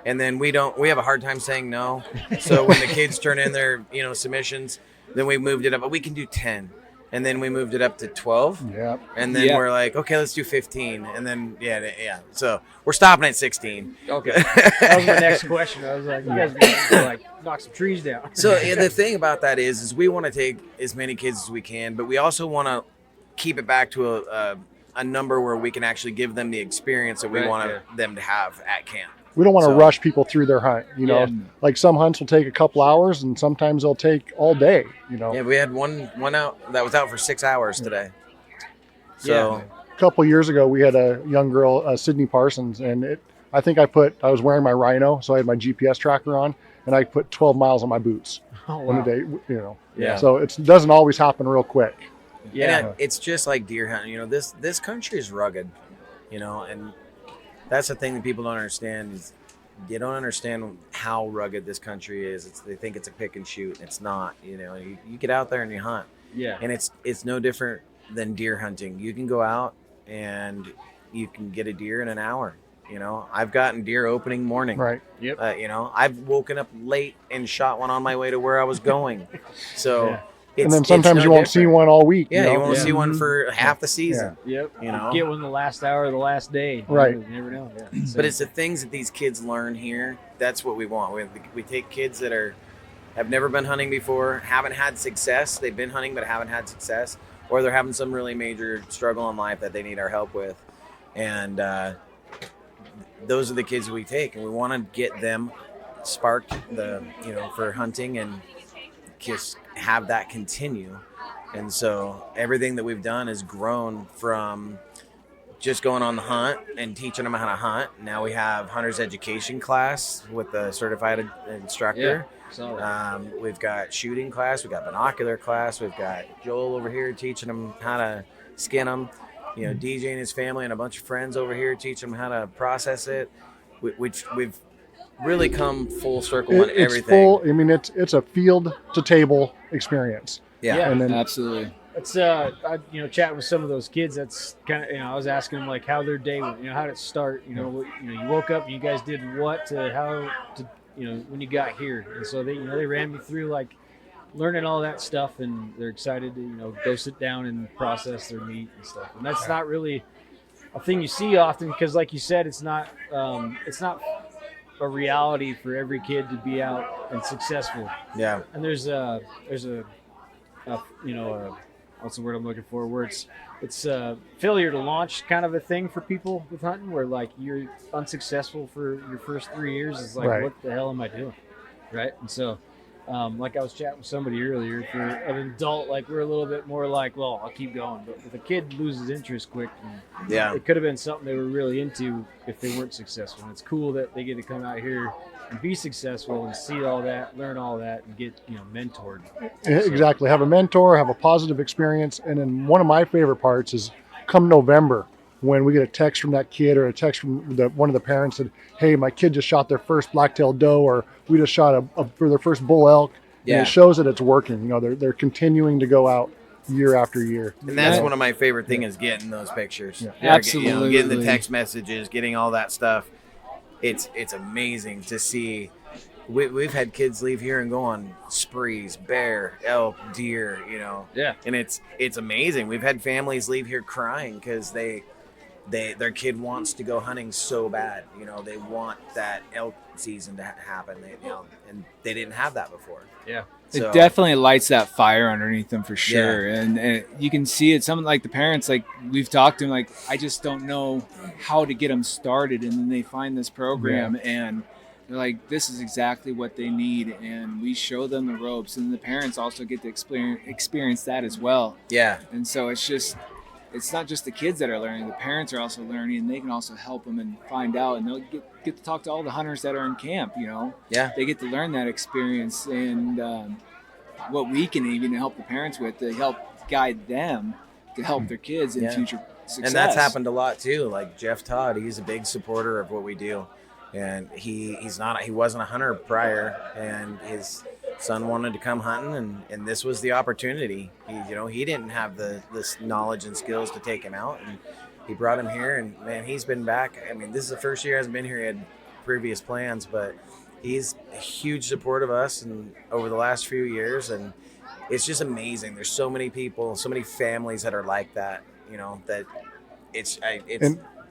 and then we have a hard time saying no. So when the kids turn in their submissions, then we moved it up. But we can do 10. And then we moved it up to 12. Yeah. And then we're like, okay, let's do 15. And then, yeah. So we're stopping at 16. Okay. That was my next question. I was like, you guys are going to like knock some trees down. So the thing about that is we want to take as many kids as we can, but we also want to keep it back to a number where we can actually give them the experience that we want them to have at camp. We don't want to rush people through their hunt. Like some hunts will take a couple hours and sometimes they'll take all day, Yeah, we had one out that was out for 6 hours today. So a couple years ago we had a young girl, Sydney Parsons, and I was wearing my Rhino, so I had my GPS tracker on, and I put 12 miles on my boots on a day, Yeah. So it doesn't always happen real quick. Yeah. And it's just like deer hunting. This country is rugged, and that's the thing that people don't understand is you don't understand how rugged this country is. They think it's a pick and shoot. It's not. You get out there and you hunt. Yeah. And it's no different than deer hunting. You can go out and you can get a deer in an hour. I've gotten deer opening morning. Right. Yep. I've woken up late and shot one on my way to where I was going. So. Yeah. And then sometimes you won't see one all week. Yeah, you won't see one for half the season. Yeah. Yep. Get one the last hour of the last day. Right. You never know. Yeah. But it's the things that these kids learn here. That's what we want. We take kids that have never been hunting before, haven't had success. They've been hunting but haven't had success, or they're having some really major struggle in life that they need our help with. And those are the kids that we take, and we want to get them sparked for hunting and just have that continue. And so everything that we've done has grown from just going on the hunt and teaching them how to hunt. Now we have hunter's education class with a certified instructor. We've got shooting class, we've got binocular class, we've got Joel over here teaching them how to skin them, DJ and his family and a bunch of friends over here teaching them how to process it, which we've really come full circle on everything. It's a field to table experience. Yeah, and then, absolutely. It's chatting with some of those kids. That's kind of I was asking them like how their day went. How did it start? You woke up and you guys did what to how to when you got here. And so they they ran me through like learning all that stuff, and they're excited to go sit down and process their meat and stuff. And that's not really a thing you see often because, like you said, it's not a reality for every kid to be out and successful. Yeah. And there's a what's the word I'm looking for? Where it's failure to launch kind of a thing for people with hunting, where like you're unsuccessful for your first 3 years. It's like, what the hell am I doing? Right. And so, like I was chatting with somebody earlier, for an adult, like we're a little bit more like, well, I'll keep going. But if a kid loses interest quick, it could have been something they were really into if they weren't successful. And it's cool that they get to come out here and be successful and see all that, learn all that, and get mentored. Exactly. Have a mentor, have a positive experience. And then one of my favorite parts is come November when we get a text from that kid or a text from one of the parents that, hey, my kid just shot their first black-tailed doe, or we just shot for their first bull elk. Yeah. And it shows that it's working. They're continuing to go out year after year. And that's one of my favorite things is getting those pictures. Yeah. Absolutely. Getting the text messages, getting all that stuff. It's amazing to see. We've had kids leave here and go on sprees, bear, elk, deer, Yeah. And it's amazing. We've had families leave here crying because they their kid wants to go hunting so bad. They want that elk season to happen. And they didn't have that before. Yeah. So, it definitely lights that fire underneath them for sure. Yeah. And you can see it. Some like the parents, like we've talked to them, like, I just don't know how to get them started. And then they find this program and they're like, this is exactly what they need. And we show them the ropes, and the parents also get to experience that as well. Yeah. And so it's not just the kids that are learning, the parents are also learning, and they can also help them and find out, and they'll get to talk to all the hunters that are in camp, Yeah. They get to learn that experience, and what we can even help the parents with to help guide them to help their kids in future success. And that's happened a lot too. Like Jeff Todd, he's a big supporter of what we do. And he wasn't a hunter prior, and his son wanted to come hunting, and this was the opportunity. He didn't have this knowledge and skills to take him out, and he brought him here, and man, he's been back. I mean, this is the first year he hasn't been here. He had previous plans, but he's a huge support of us and over the last few years, and it's just amazing. There's so many people, so many families that are like that, that it's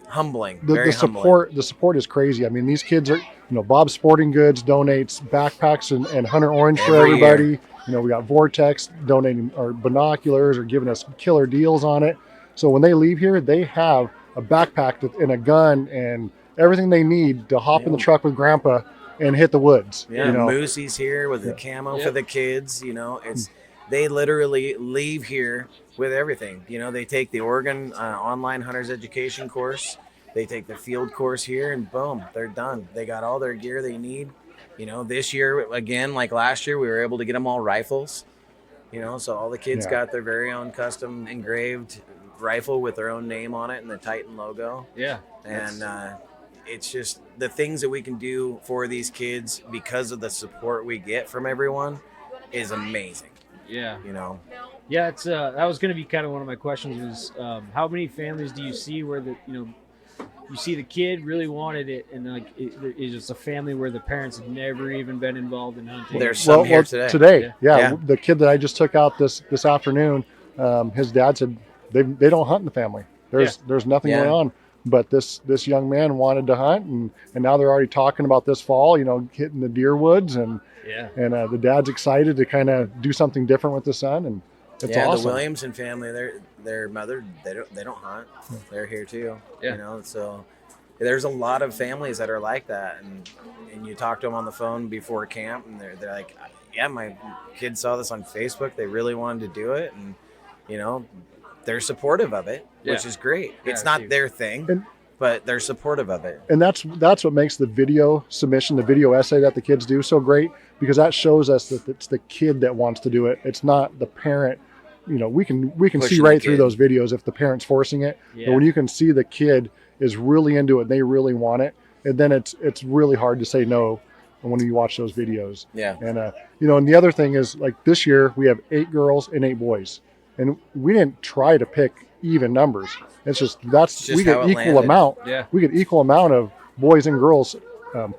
humbling. Very humbling. The support is crazy. I mean, these kids are, Bob's Sporting Goods donates backpacks and Hunter Orange for everybody. We got Vortex donating our binoculars or giving us killer deals on it. So when they leave here, they have a backpack and a gun and everything they need to hop in the truck with Grandpa and hit the woods. Yeah, Moosey's here with the camo for the kids. They literally leave here with everything. They take the Oregon online hunters education course. They take the field course here, and boom, they're done. They got all their gear they need. This year, again, like last year, we were able to get them all rifles. So all the kids got their very own custom engraved rifle with their own name on it and the Titan logo. Yeah. And it's just the things that we can do for these kids because of the support we get from everyone is amazing. Yeah. Yeah, it's that was going to be kind of one of my questions was how many families do you see where you see the kid really wanted it, and like it's just a family where the parents have never even been involved in hunting. There's some here today. Yeah. The kid that I just took out this afternoon, his dad said they don't hunt in the family. There's nothing going on. But this young man wanted to hunt, and now they're already talking about this fall, hitting the deer woods, and the dad's excited to kind of do something different with the son, and it's awesome. The Williamson family, their mother, they don't hunt. They're here too. So there's a lot of families that are like that, and you talk to them on the phone before camp, and they're like, yeah, my kids saw this on Facebook. They really wanted to do it, and they're supportive of it, which is great. It's not their thing, but they're supportive of it. And that's what makes the video submission, the video essay that the kids do so great, because that shows us that it's the kid that wants to do it. It's not the parent. We can pushing see right through those videos if the parent's forcing it. But when you can see the kid is really into it and they really want it, and then it's really hard to say no when you watch those videos. Yeah. And and the other thing is, like, this year we have 8 girls and 8 boys. And we didn't try to pick even numbers. It's just we get equal amount. Yeah. We get equal amount of boys and girls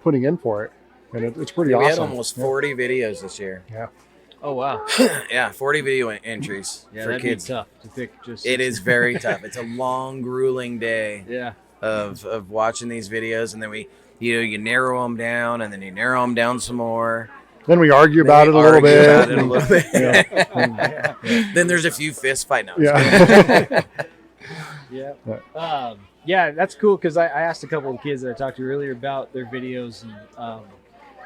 putting in for it, and it's pretty awesome. We had almost 40 videos this year. Yeah. Oh wow. 40 video entries for that'd kids. Be tough to pick. It is very tough. It's a long, grueling day. Yeah. Of watching these videos, and then you narrow them down, and then you narrow them down some more. Then we argue about it a little bit. Then there's a few fist fight notes. Yeah, that's cool, because I asked a couple of kids that I talked to earlier about their videos and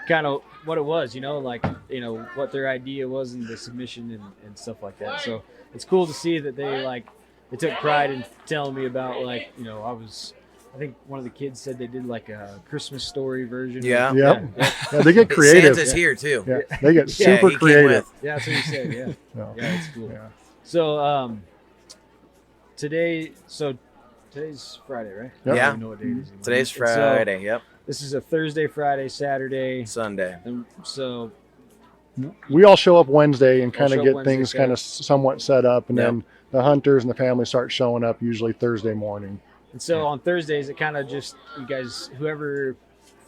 kind of what it was, what their idea was in the submission and stuff like that. So it's cool to see that they took pride in telling me about I think one of the kids said they did like a Christmas story version. Yeah. They get creative. Santa's here too. Yeah. They get super creative. Yeah, that's what he said. Yeah. Yeah, it's cool. Yeah. So today's Friday, right? Yep. Yeah. I don't know what day it is anymore. Today's Friday. Yep. This is a Thursday, Friday, Saturday, Sunday. And so we all show up Wednesday and kind of get Wednesday, things kind of somewhat set up, and then the hunters and the family start showing up usually Thursday morning. And so on Thursdays, it kind of just, you guys, whoever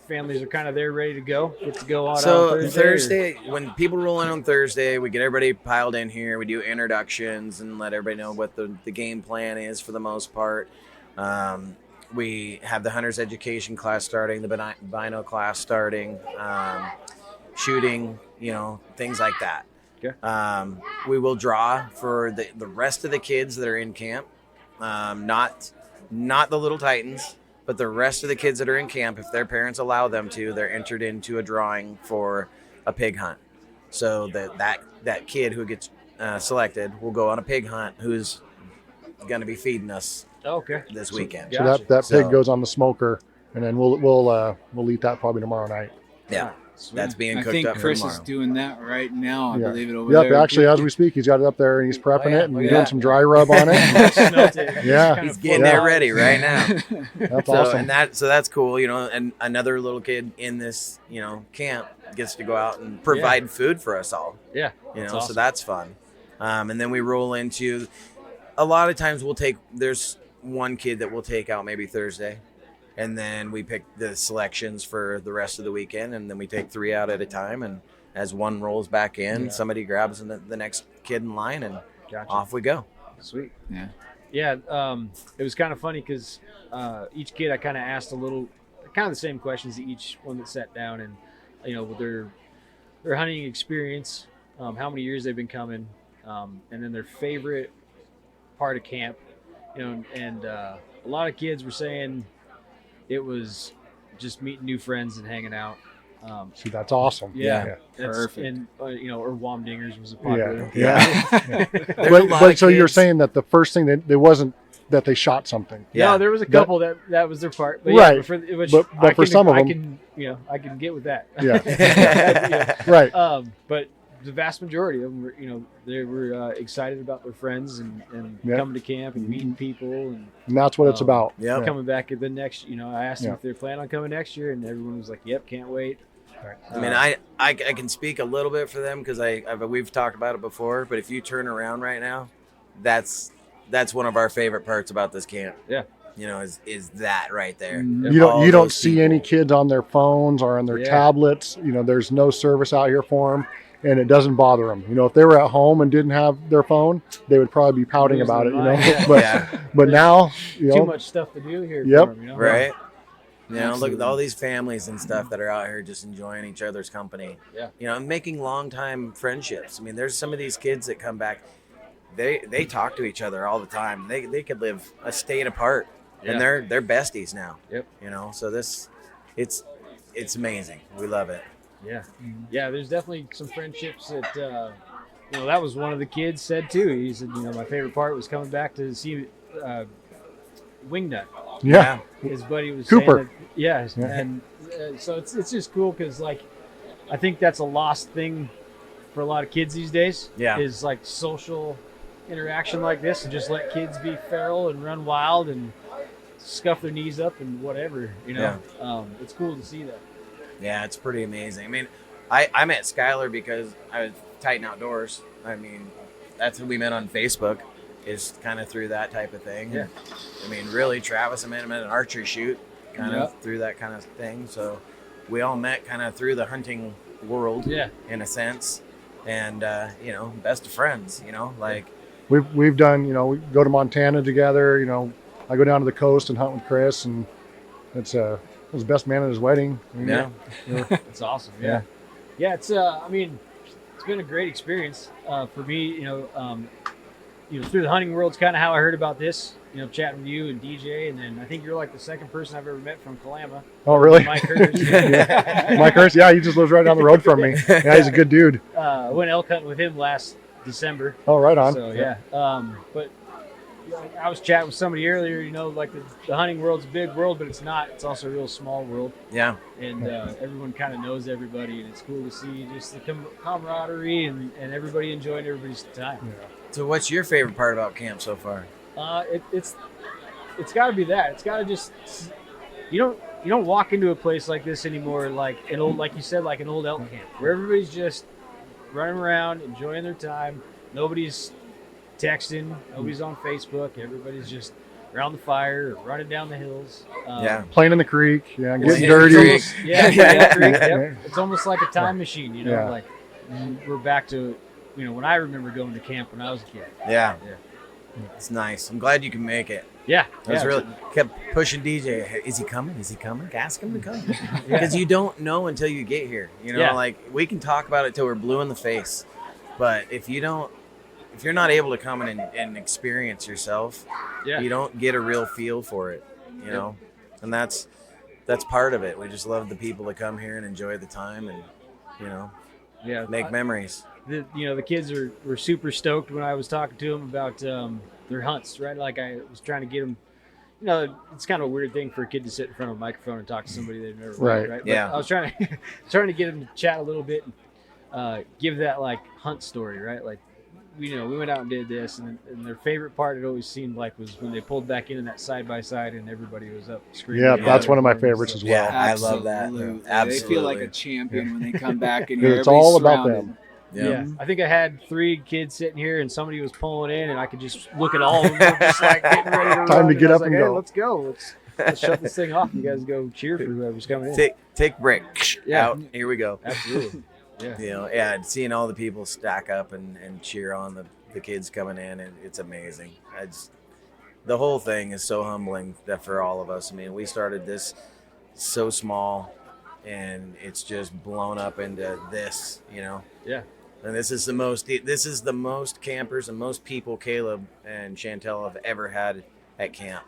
families are kind of there ready to go, get to go out on Thursday, when people roll in on Thursday, we get everybody piled in here. We do introductions and let everybody know what the game plan is for the most part. We have the hunter's education class starting, the bino class starting, shooting, things like that. Okay. We will draw for the rest of the kids that are in camp, not the Little Titans, but the rest of the kids that are in camp. If their parents allow them to, they're entered into a drawing for a pig hunt. So that kid who gets selected will go on a pig hunt who's going to be feeding us this weekend. So that pig goes on the smoker, and then we'll eat that probably tomorrow night. Yeah, that's being cooked up for I think Chris tomorrow. is doing that right now. I believe it over Yep, there. actually, as we speak, he's got it up there, and he's prepping it and doing some dry rub on it. Yeah, he's getting it ready right now. That's awesome. And that's cool, and another little kid in this, camp gets to go out and provide food for us all. Yeah, so that's fun. And then we roll into, a lot of times there's one kid that we'll take out maybe Thursday, and then we pick the selections for the rest of the weekend, and then we take 3 out at a time, and as one rolls back in, somebody grabs the next kid in line, and off we go. Sweet. Yeah. It was kind of funny because each kid I kind of asked kind of the same questions to each one that sat down, and with their hunting experience, how many years they've been coming, and then their favorite part of camp, and a lot of kids were saying it was just meeting new friends and hanging out. See, that's awesome. Yeah. Perfect. And or Womdingers was a popular. Yeah. But so you're saying that the first thing that wasn't that they shot something. Yeah, no, there was a couple that was their part. But right. But for some of them, I can get with that. Yeah. Right. But the vast majority of them were, they were excited about their friends and coming to camp and meeting people and that's what it's about. Yeah. Coming back at the next, I asked them if they're planning on coming next year, and everyone was like, "Yep, can't wait." Right. I mean, I can speak a little bit for them because we've talked about it before. But if you turn around right now, that's one of our favorite parts about this camp. Yeah. Is that right there. You don't see any kids on their phones or on their tablets. There's no service out here for them, and it doesn't bother them. If they were at home and didn't have their phone, they would probably be pouting about it. But now, too much stuff to do here. Yep. For them, Right. Look at all these families and stuff that are out here just enjoying each other's company. Yeah. And making long-time friendships. I mean, there's some of these kids that come back. They talk to each other all the time. They could live a state apart, and they're besties now. Yep. So it's amazing. We love it. Yeah. Yeah. There's definitely some friendships that that was one of the kids said too. He said, my favorite part was coming back to see Wingnut. Yeah. His buddy was Cooper. Saying that, and so it's just cool because I think that's a lost thing for a lot of kids these days. Yeah. Is social interaction like this, and just let kids be feral and run wild and scuff their knees up and whatever. It's cool to see that. Yeah, it's pretty amazing. I mean, I met Skylar because I was Titan Outdoors. I mean, that's who we met on Facebook, is kind of through that type of thing. Yeah. I mean, really, Travis, I met him at an archery shoot, kind of through that kind of thing. So we all met kind of through the hunting world, in a sense. And, best of friends, We've done, we go to Montana together, I go down to the coast and hunt with Chris, and it was the best man at his wedding. It's awesome. Yeah. Yeah. It's it's been a great experience for me. Through the hunting world, it's kind of how I heard about this. Chatting with you and DJ, and then I think you're like the second person I've ever met from Kalama. Oh, really? Mike Hurst. Mike Hurst. Yeah, he just lives right down the road from me. Yeah, he's a good dude. I went elk hunting with him last December. Oh, right on. So yeah. But I was chatting with somebody earlier, the hunting world's a big world, but it's not. It's also a real small world. Yeah. And everyone kind of knows everybody, and it's cool to see just the camaraderie and everybody enjoying everybody's time. Yeah. So what's your favorite part about camp so far? It's got to be that. It's got to just you don't walk into a place like this anymore like an old elk camp where everybody's just running around enjoying their time. Nobody's texting, nobody's on Facebook, everybody's just around the fire or running down the hills. Playing in the creek, getting dirty. It's almost like a time machine, like we're back to when I remember going to camp when I was a kid. Yeah. It's nice. I'm glad you can make it. Yeah. I was yeah. really kept pushing DJ. "Hey, is he coming? Is he coming? Ask him to come." Because you don't know until you get here. You know, Yeah. like we can talk about it till we're blue in the face, but if you're not able to come in and experience yourself, you don't get a real feel for it. You know, and that's part of it. We just love the people that come here and enjoy the time, and make memories. The kids were super stoked when I was talking to them about their hunts, right? Like I was trying to get them. It's kind of a weird thing for a kid to sit in front of a microphone and talk to somebody they've never met, right? Yeah. But I was trying to get them to chat a little bit and give that like hunt story, right? Like we went out and did this, and their favorite part, it always seemed like, was when they pulled back in that side by side and everybody was up screaming. Yeah, that's one of my favorites as well. Yeah, I love that. Absolutely. Absolutely. They feel like a champion when they come back and It's all about them. Yeah. I think I had 3 kids sitting here, and somebody was pulling in, and I could just look at all of them, just like getting ready to run. Time to get I up was and like, go. Hey, let's go. Let's shut this thing off. You guys go cheer for whoever's coming in. Take break. Yeah. Out. Here we go. Absolutely. Yeah. Seeing all the people stack up and cheer on the kids coming in, and it's amazing. The whole thing is so humbling that for all of us. I mean, we started this so small, and it's just blown up into this, Yeah. And this is the most campers and most people Caleb and Chantel have ever had at camp.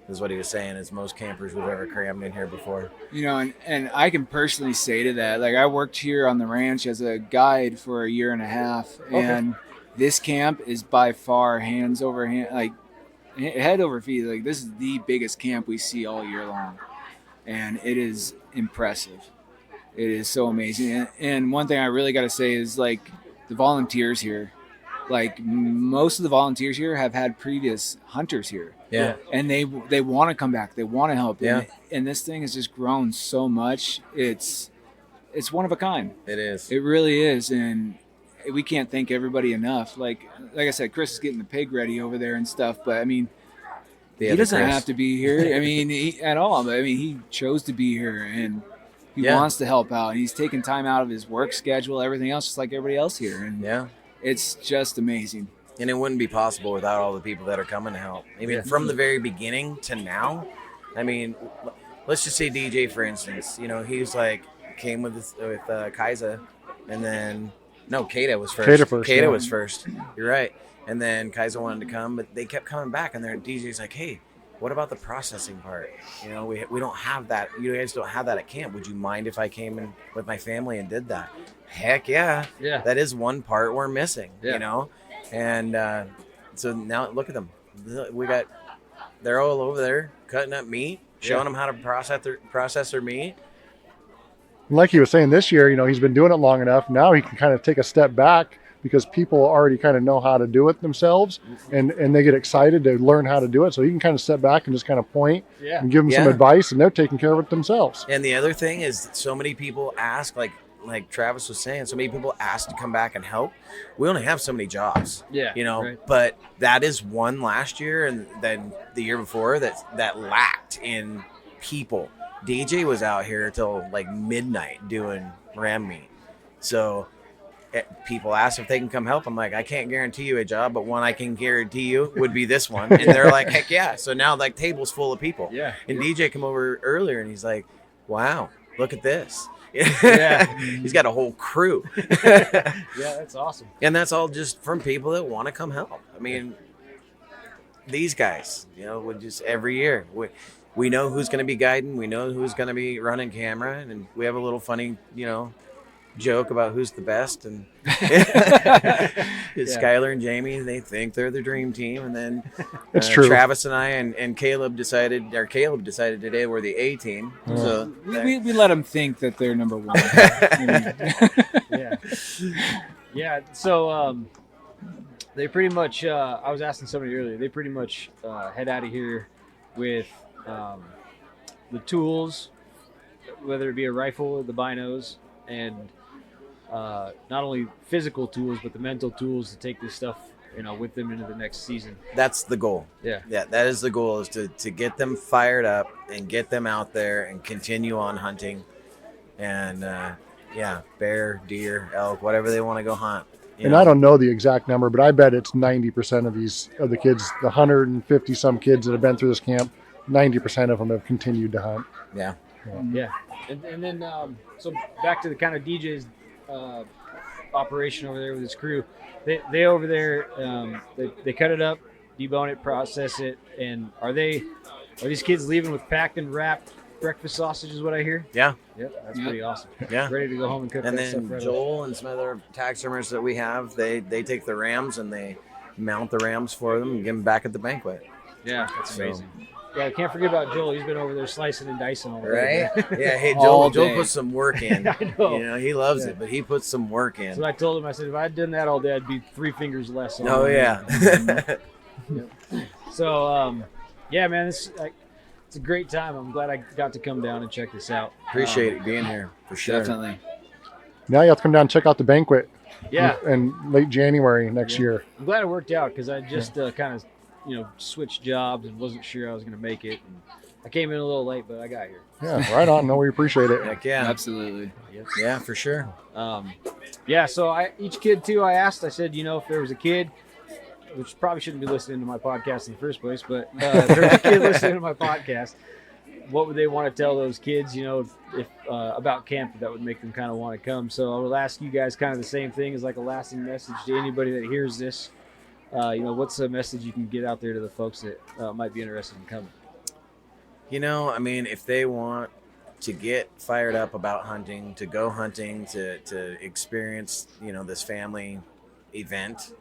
Is what he was saying. It's most campers we've ever crammed in here before. And I can personally say to that, like I worked here on the ranch as a guide for a year and a half, and this camp is by far hands over hand, like head over feet. Like this is the biggest camp we see all year long, and it is impressive. It is so amazing. And one thing I really got to say is like the volunteers here, like most of the volunteers here have had previous hunters here. Yeah. And they want to come back. They want to help. Yeah. And this thing has just grown so much. It's one of a kind. It is. It really is. And we can't thank everybody enough. Like I said, Chris is getting the pig ready over there and stuff. But I mean, he doesn't have to be here. I mean, at all. But I mean, he chose to be here, and he wants to help out. And he's taking time out of his work schedule, everything else, just like everybody else here. And it's just amazing. And it wouldn't be possible without all the people that are coming to help. I mean, from the very beginning to now, I mean, let's just say DJ, for instance. He was like, came with Kaisa, and then, no, Kata was first. Kata was first. You're right. And then Kaisa wanted to come, but they kept coming back, and their DJ's like, hey, what about the processing part? We don't have that. You guys don't have that at camp. Would you mind if I came in with my family and did that? Heck yeah. Yeah. That is one part we're missing, And so now look at them. They're all over there cutting up meat, showing them how to process their meat. And like he was saying, this year, he's been doing it long enough. Now he can kind of take a step back because people already kind of know how to do it themselves, and they get excited to learn how to do it. So he can kind of step back and just kind of point and give them some advice, and they're taking care of it themselves. And the other thing is, so many people ask, like Travis was saying, so many people ask to come back and help. We only have so many jobs, right. But that is one last year, and then the year before that lacked in people. DJ was out here till like midnight doing ram meat. So people ask if they can come help. I'm like, I can't guarantee you a job, but one I can guarantee you would be this one. And they're like, heck yeah. So now like table's full of people. Yeah. And DJ came over earlier and he's like, wow, look at this. Yeah. He's got a whole crew. Yeah, that's awesome. And that's all just from people that want to come help. I mean, these guys, would just every year we know who's going to be guiding. We know who's going to be running camera, and we have a little funny, joke about who's the best. And Skylar and Jamie, they think they're the dream team. And then it's true. Travis and I and Caleb decided today we're the A team. So we let them think that they're number one. Yeah. So they pretty much, I was asking somebody earlier, they pretty much head out of here with the tools, whether it be a rifle or the binos, and not only physical tools, but the mental tools to take this stuff, with them into the next season. That's the goal. Yeah, that is the goal, is to get them fired up and get them out there and continue on hunting. And bear, deer, elk, whatever they want to go hunt, And I don't know the exact number, but I bet it's 90% of the kids, the 150 some kids that have been through this camp, 90% of them have continued to hunt. Yeah. Yeah. And then, so back to the kind of DJ's operation over there with his crew. They over there, they cut it up, debone it, process it, and are these kids leaving with packed and wrapped breakfast sausage is what I hear? Yeah. Yep, that's pretty awesome. Yeah. Ready to go home and cook and that then stuff right Joel and some other taxidermists that we have, they take the rams and they mount the rams for them and give them back at the banquet. Yeah, that's amazing. Yeah, I can't forget about Joel. He's been over there slicing and dicing all day. Right? Yeah, hey, All Joel day. puts some work in. I know. You know, he loves it, but he puts some work in. So I told him, I said, if I had done that all day, I'd be 3 fingers less. On Oh, it. yeah. Yep. So, yeah, man, it's a great time. I'm glad I got to come down and check this out. Appreciate it being here, for sure. Definitely. Now you have to come down and check out the banquet. Yeah. In late January next year. I'm glad it worked out because I just kind of, switched jobs and wasn't sure I was going to make it. And I came in a little late, but I got here. Yeah, right on. No, we appreciate it. Heck yeah. Absolutely. Yeah, for sure. Yeah, so each kid, too, I asked, I said, if there was a kid, which probably shouldn't be listening to my podcast in the first place, but if there's a kid listening to my podcast, what would they want to tell those kids, if about camp that would make them kind of want to come? So I will ask you guys kind of the same thing as like a lasting message to anybody that hears this. What's a message you can get out there to the folks that might be interested in coming? If they want to get fired up about hunting, to go hunting, to experience, this family event,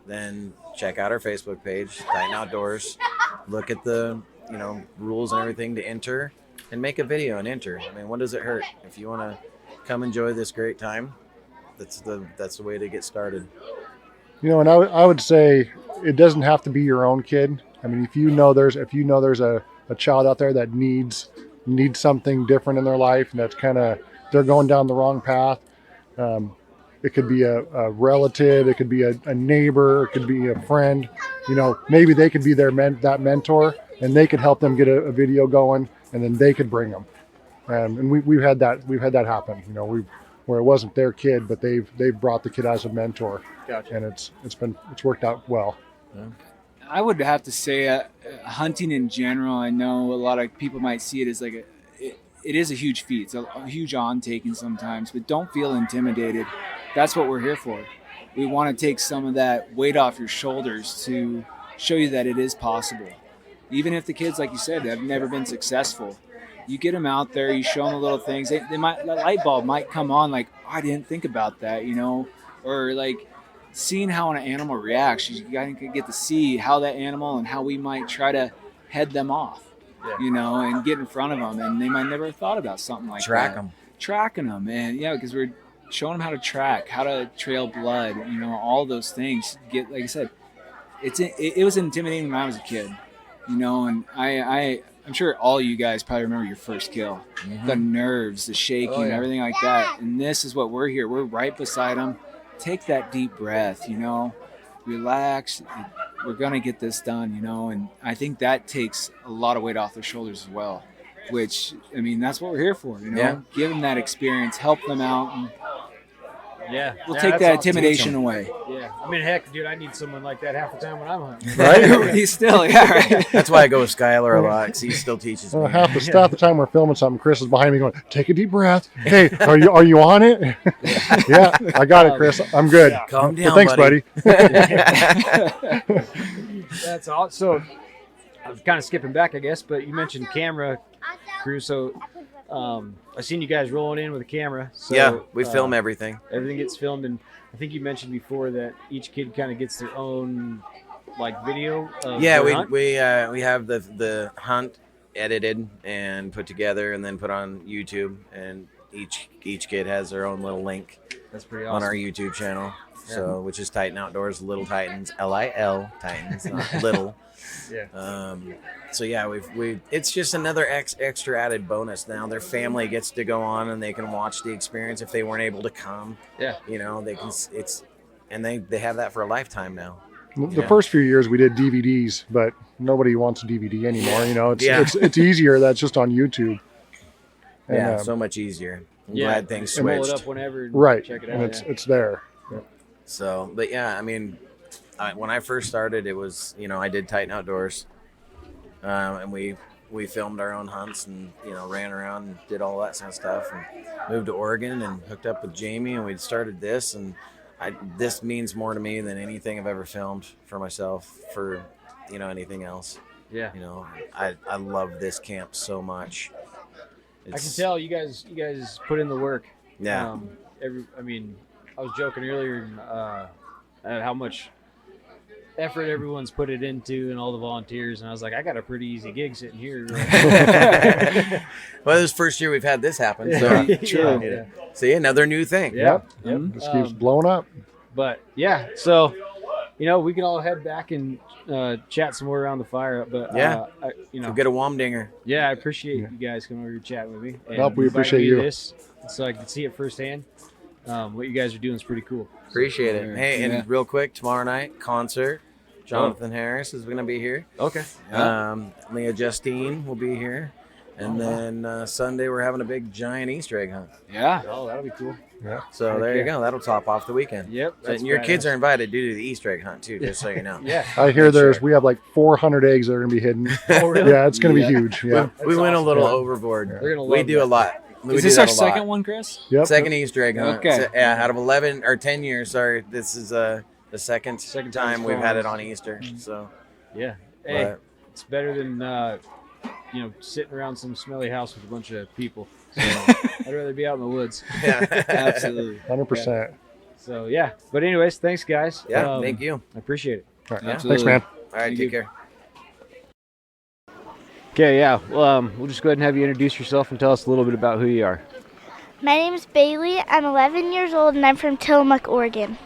then check out our Facebook page, Titan Outdoors. Look at the, rules and everything to enter and make a video and enter. What does it hurt? If you want to come enjoy this great time, that's the way to get started. And I would say it doesn't have to be your own kid. If you know there's a child out there that needs something different in their life and that's they're going down the wrong path. It could be a relative, it could be a neighbor, it could be a friend. Maybe they could be that mentor, and they could help them get a video going, and then they could bring them. And we've had that happen. Where it wasn't their kid, but they've brought the kid as a mentor. Gotcha. And it's worked out well. Yeah. I would have to say hunting in general, I know a lot of people might see it as like it is a huge feat. It's a huge on-taking sometimes, but don't feel intimidated. That's what we're here for. We want to take some of that weight off your shoulders to show you that it is possible. Even if the kids, like you said, have never been successful, you get them out there, you show them the little things. They might, the light bulb might come on like, oh, I didn't think about that, or like seeing how an animal reacts. You get to see how that animal and how we might try to head them off, and get in front of them. And they might never have thought about something like that. Tracking them. And because we're showing them how to track, how to trail blood, all those things. Like I said, it was intimidating when I was a kid, and I'm sure all you guys probably remember your first kill. Mm-hmm. The nerves, the shaking, everything like that. And this is what we're here. We're right beside them. Take that deep breath, relax. We're going to get this done, and I think that takes a lot of weight off their shoulders as well, which, that's what we're here for, Give them that experience, help them out. And we'll take that intimidation away. Yeah. Heck, dude, I need someone like that half the time when I'm hunting. Right? He's still, right. That's why I go with Skylar a lot, because he still teaches me. Half the time we're filming something, Chris is behind me going, take a deep breath. Hey, are you on it? Yeah, I got it, Chris. I'm good. Yeah. Calm down, thanks, buddy. That's all. So I'm kind of skipping back, I guess, but you mentioned camera crew. So I seen you guys rolling in with a camera. So, yeah, we film everything. Everything gets filmed, and I think you mentioned before that each kid kind of gets their own video. Yeah, we have the hunt edited and put together, and then put on YouTube, and each kid has their own little link. That's pretty awesome. On our YouTube channel. Yeah. So, which is Titan Outdoors, Lil Titans, LIL Titans, not little. Yeah. So yeah, we it's just another extra added bonus. Now their family gets to go on and they can watch the experience if they weren't able to come. Yeah. They can. They have that for a lifetime now. The first few years we did DVDs, but nobody wants a DVD anymore. It's easier. That's just on YouTube. And, so much easier. I'm glad things switched. Pull it up whenever. Right. Check it out. And it's there. Yeah. So, but yeah, I mean, when I first started, it was, I did Titan Outdoors, and we filmed our own hunts and ran around and did all that kind of stuff, and moved to Oregon and hooked up with Jamie, and we started this, and this means more to me than anything I've ever filmed for myself, for anything else. Yeah. I love this camp so much. I can tell you guys put in the work. Yeah. I was joking earlier at how much effort everyone's put it into and all the volunteers, and I was like, I got a pretty easy gig sitting here. Well, this is the first year we've had this happen. So True. Yeah. See, another new thing. Yep. This keeps blowing up. But yeah, so we can all head back and chat some more around the fire. But so get a Womdinger. Yeah, I appreciate you guys coming over here chatting with me. And Nope, we appreciate inviting me you. to this, so I can see it firsthand. What you guys are doing is pretty cool. Appreciate it. Hey, and real quick, tomorrow night concert. Jonathan Harris is going to be here. Okay. Leah Justine will be here. And then Sunday we're having a big giant Easter egg hunt. Yeah. Oh, that'll be cool. Yeah. So there you go. That'll top off the weekend. Yep. And your kids are invited to do the Easter egg hunt too, just so you know. Yeah. I hear we have like 400 eggs that are going to be hidden. Oh, really? Yeah, it's going to be huge. Yeah. We went a little overboard. They're gonna We love do a that. lot. Is this our second one, Chris? Yep. Second Easter egg hunt. Okay. So, yeah, out of 11 or 10 years, sorry. This is the second time we've had it on Easter. So Yeah. Hey, But- it's better than sitting around some smelly house with a bunch of people. So I'd rather be out in the woods. Yeah. Absolutely. 100%. So yeah. But anyways, thanks guys. Yeah, thank you. I appreciate it. All right. Absolutely. Thanks, man. All right, take care. Okay, yeah. Well, we'll just go ahead and have you introduce yourself and tell us a little bit about who you are. My name is Bailey. I'm 11 years old, and I'm from Tillamook, Oregon.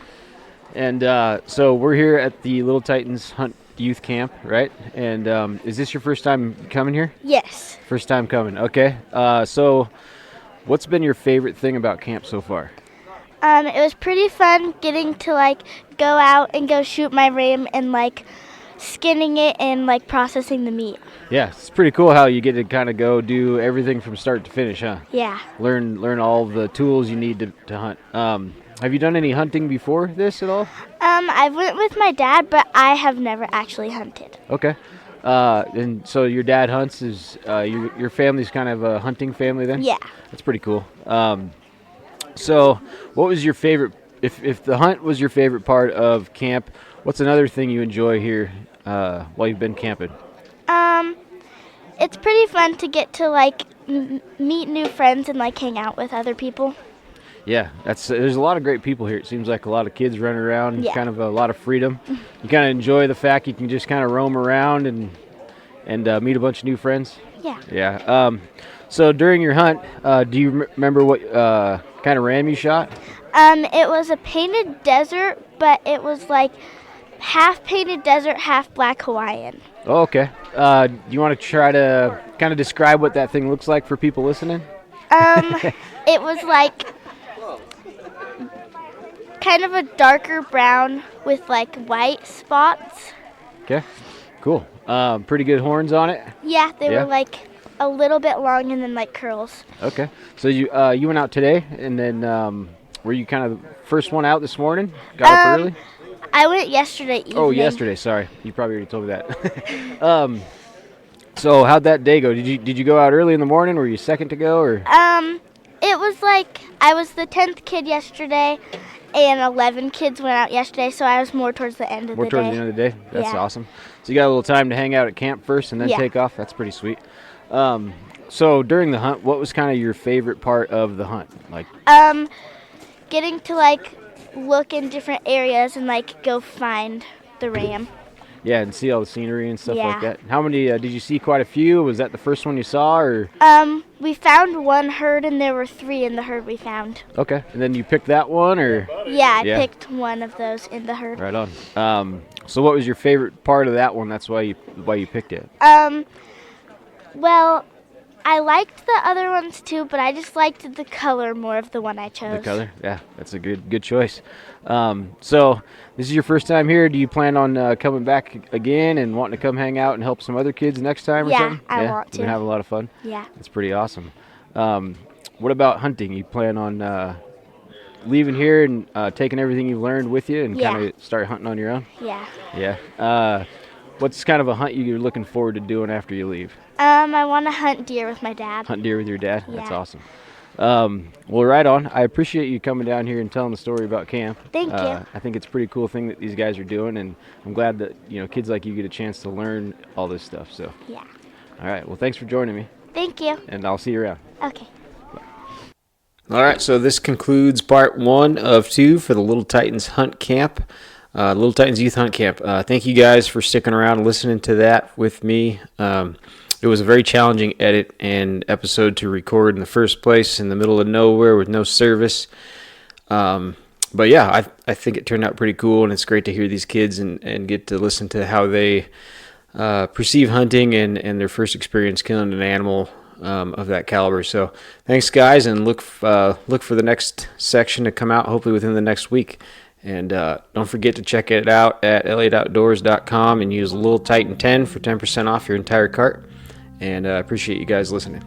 And so we're here at the Lil Titans Hunt Youth Camp, right? And is this your first time coming here? Yes. First time coming. Okay. So what's been your favorite thing about camp so far? It was pretty fun getting to go out and go shoot my ram and skinning it and processing the meat. Yeah, it's pretty cool how you get to kind of go do everything from start to finish, huh? Yeah. Learn all the tools you need to hunt. Have you done any hunting before this at all? I went with my dad, but I have never actually hunted. Okay. And so your dad hunts. Is your family's kind of a hunting family then? Yeah. That's pretty cool. So what was your favorite, if the hunt was your favorite part of camp, what's another thing you enjoy here while you've been camping? It's pretty fun to get to meet new friends and hang out with other people. Yeah, there's a lot of great people here. It seems like a lot of kids running around, Yeah. kind of a lot of freedom. You kind of enjoy the fact you can just kind of roam around and meet a bunch of new friends. Yeah. Yeah. So during your hunt, do you remember what kind of ram you shot? It was a painted desert, but it was half painted desert, half black Hawaiian. Oh, okay. Do you want to try to kind of describe what that thing looks like for people listening? It was kind of a darker brown with white spots. Okay. Cool. Pretty good horns on it. Yeah, they Yeah. were a little bit long and then curls. Okay. So you went out today, and then were you kind of the first one out this morning? Got up early? I went yesterday evening. Oh, yesterday. Sorry, you probably already told me that. So how'd that day go? Did you go out early in the morning? Were you second to go, or? It was I was the 10th kid yesterday, and 11 kids went out yesterday, so I was more towards the end of More the towards day. the end of the day. That's Yeah. awesome. So you got a little time to hang out at camp first, and then Yeah. take off. That's pretty sweet. So during the hunt, what was kind of your favorite part of the hunt? Getting to look in different areas and go find the ram. Yeah, and see all the scenery and stuff like Yeah. that. How many did you see? Quite a few. Was that the first one you saw, or? We found one herd, and there were 3 in the herd we found. Okay, and then you picked that one, or? Yeah, I picked one of those in the herd. Right on. So what was your favorite part of that one? That's why you picked it. Well, I liked the other ones too, but I just liked the color more of the one I chose. The color, yeah, that's a good choice. So this is your first time here. Do you plan on coming back again and wanting to come hang out and help some other kids next time or Yeah, something? I want to. We're gonna have a lot of fun. Yeah. That's pretty awesome. What about hunting? You plan on leaving here and taking everything you've learned with you and Yeah. kind of start hunting on your own? Yeah. Yeah. What's kind of a hunt you're looking forward to doing after you leave? I want to hunt deer with my dad. Hunt deer with your dad? That's Yeah. awesome. Well, right on. I appreciate you coming down here and telling the story about camp. Thank you. I think it's a pretty cool thing that these guys are doing, and I'm glad that kids like you get a chance to learn all this stuff. So. Yeah. All right. Well, thanks for joining me. Thank you. And I'll see you around. Okay. All right, so this concludes part 1 of 2 for the Lil Titans Hunt Camp, Lil Titans Youth Hunt Camp. Thank you guys for sticking around and listening to that with me. It was a very challenging edit and episode to record in the first place in the middle of nowhere with no service. But yeah, I think it turned out pretty cool, and it's great to hear these kids and get to listen to how they perceive hunting and their first experience killing an animal of that caliber. So thanks, guys, and look for the next section to come out hopefully within the next week. And don't forget to check it out at elliottOutdoors.com and use Lil Titan 10 for 10% off your entire cart. And I appreciate you guys listening.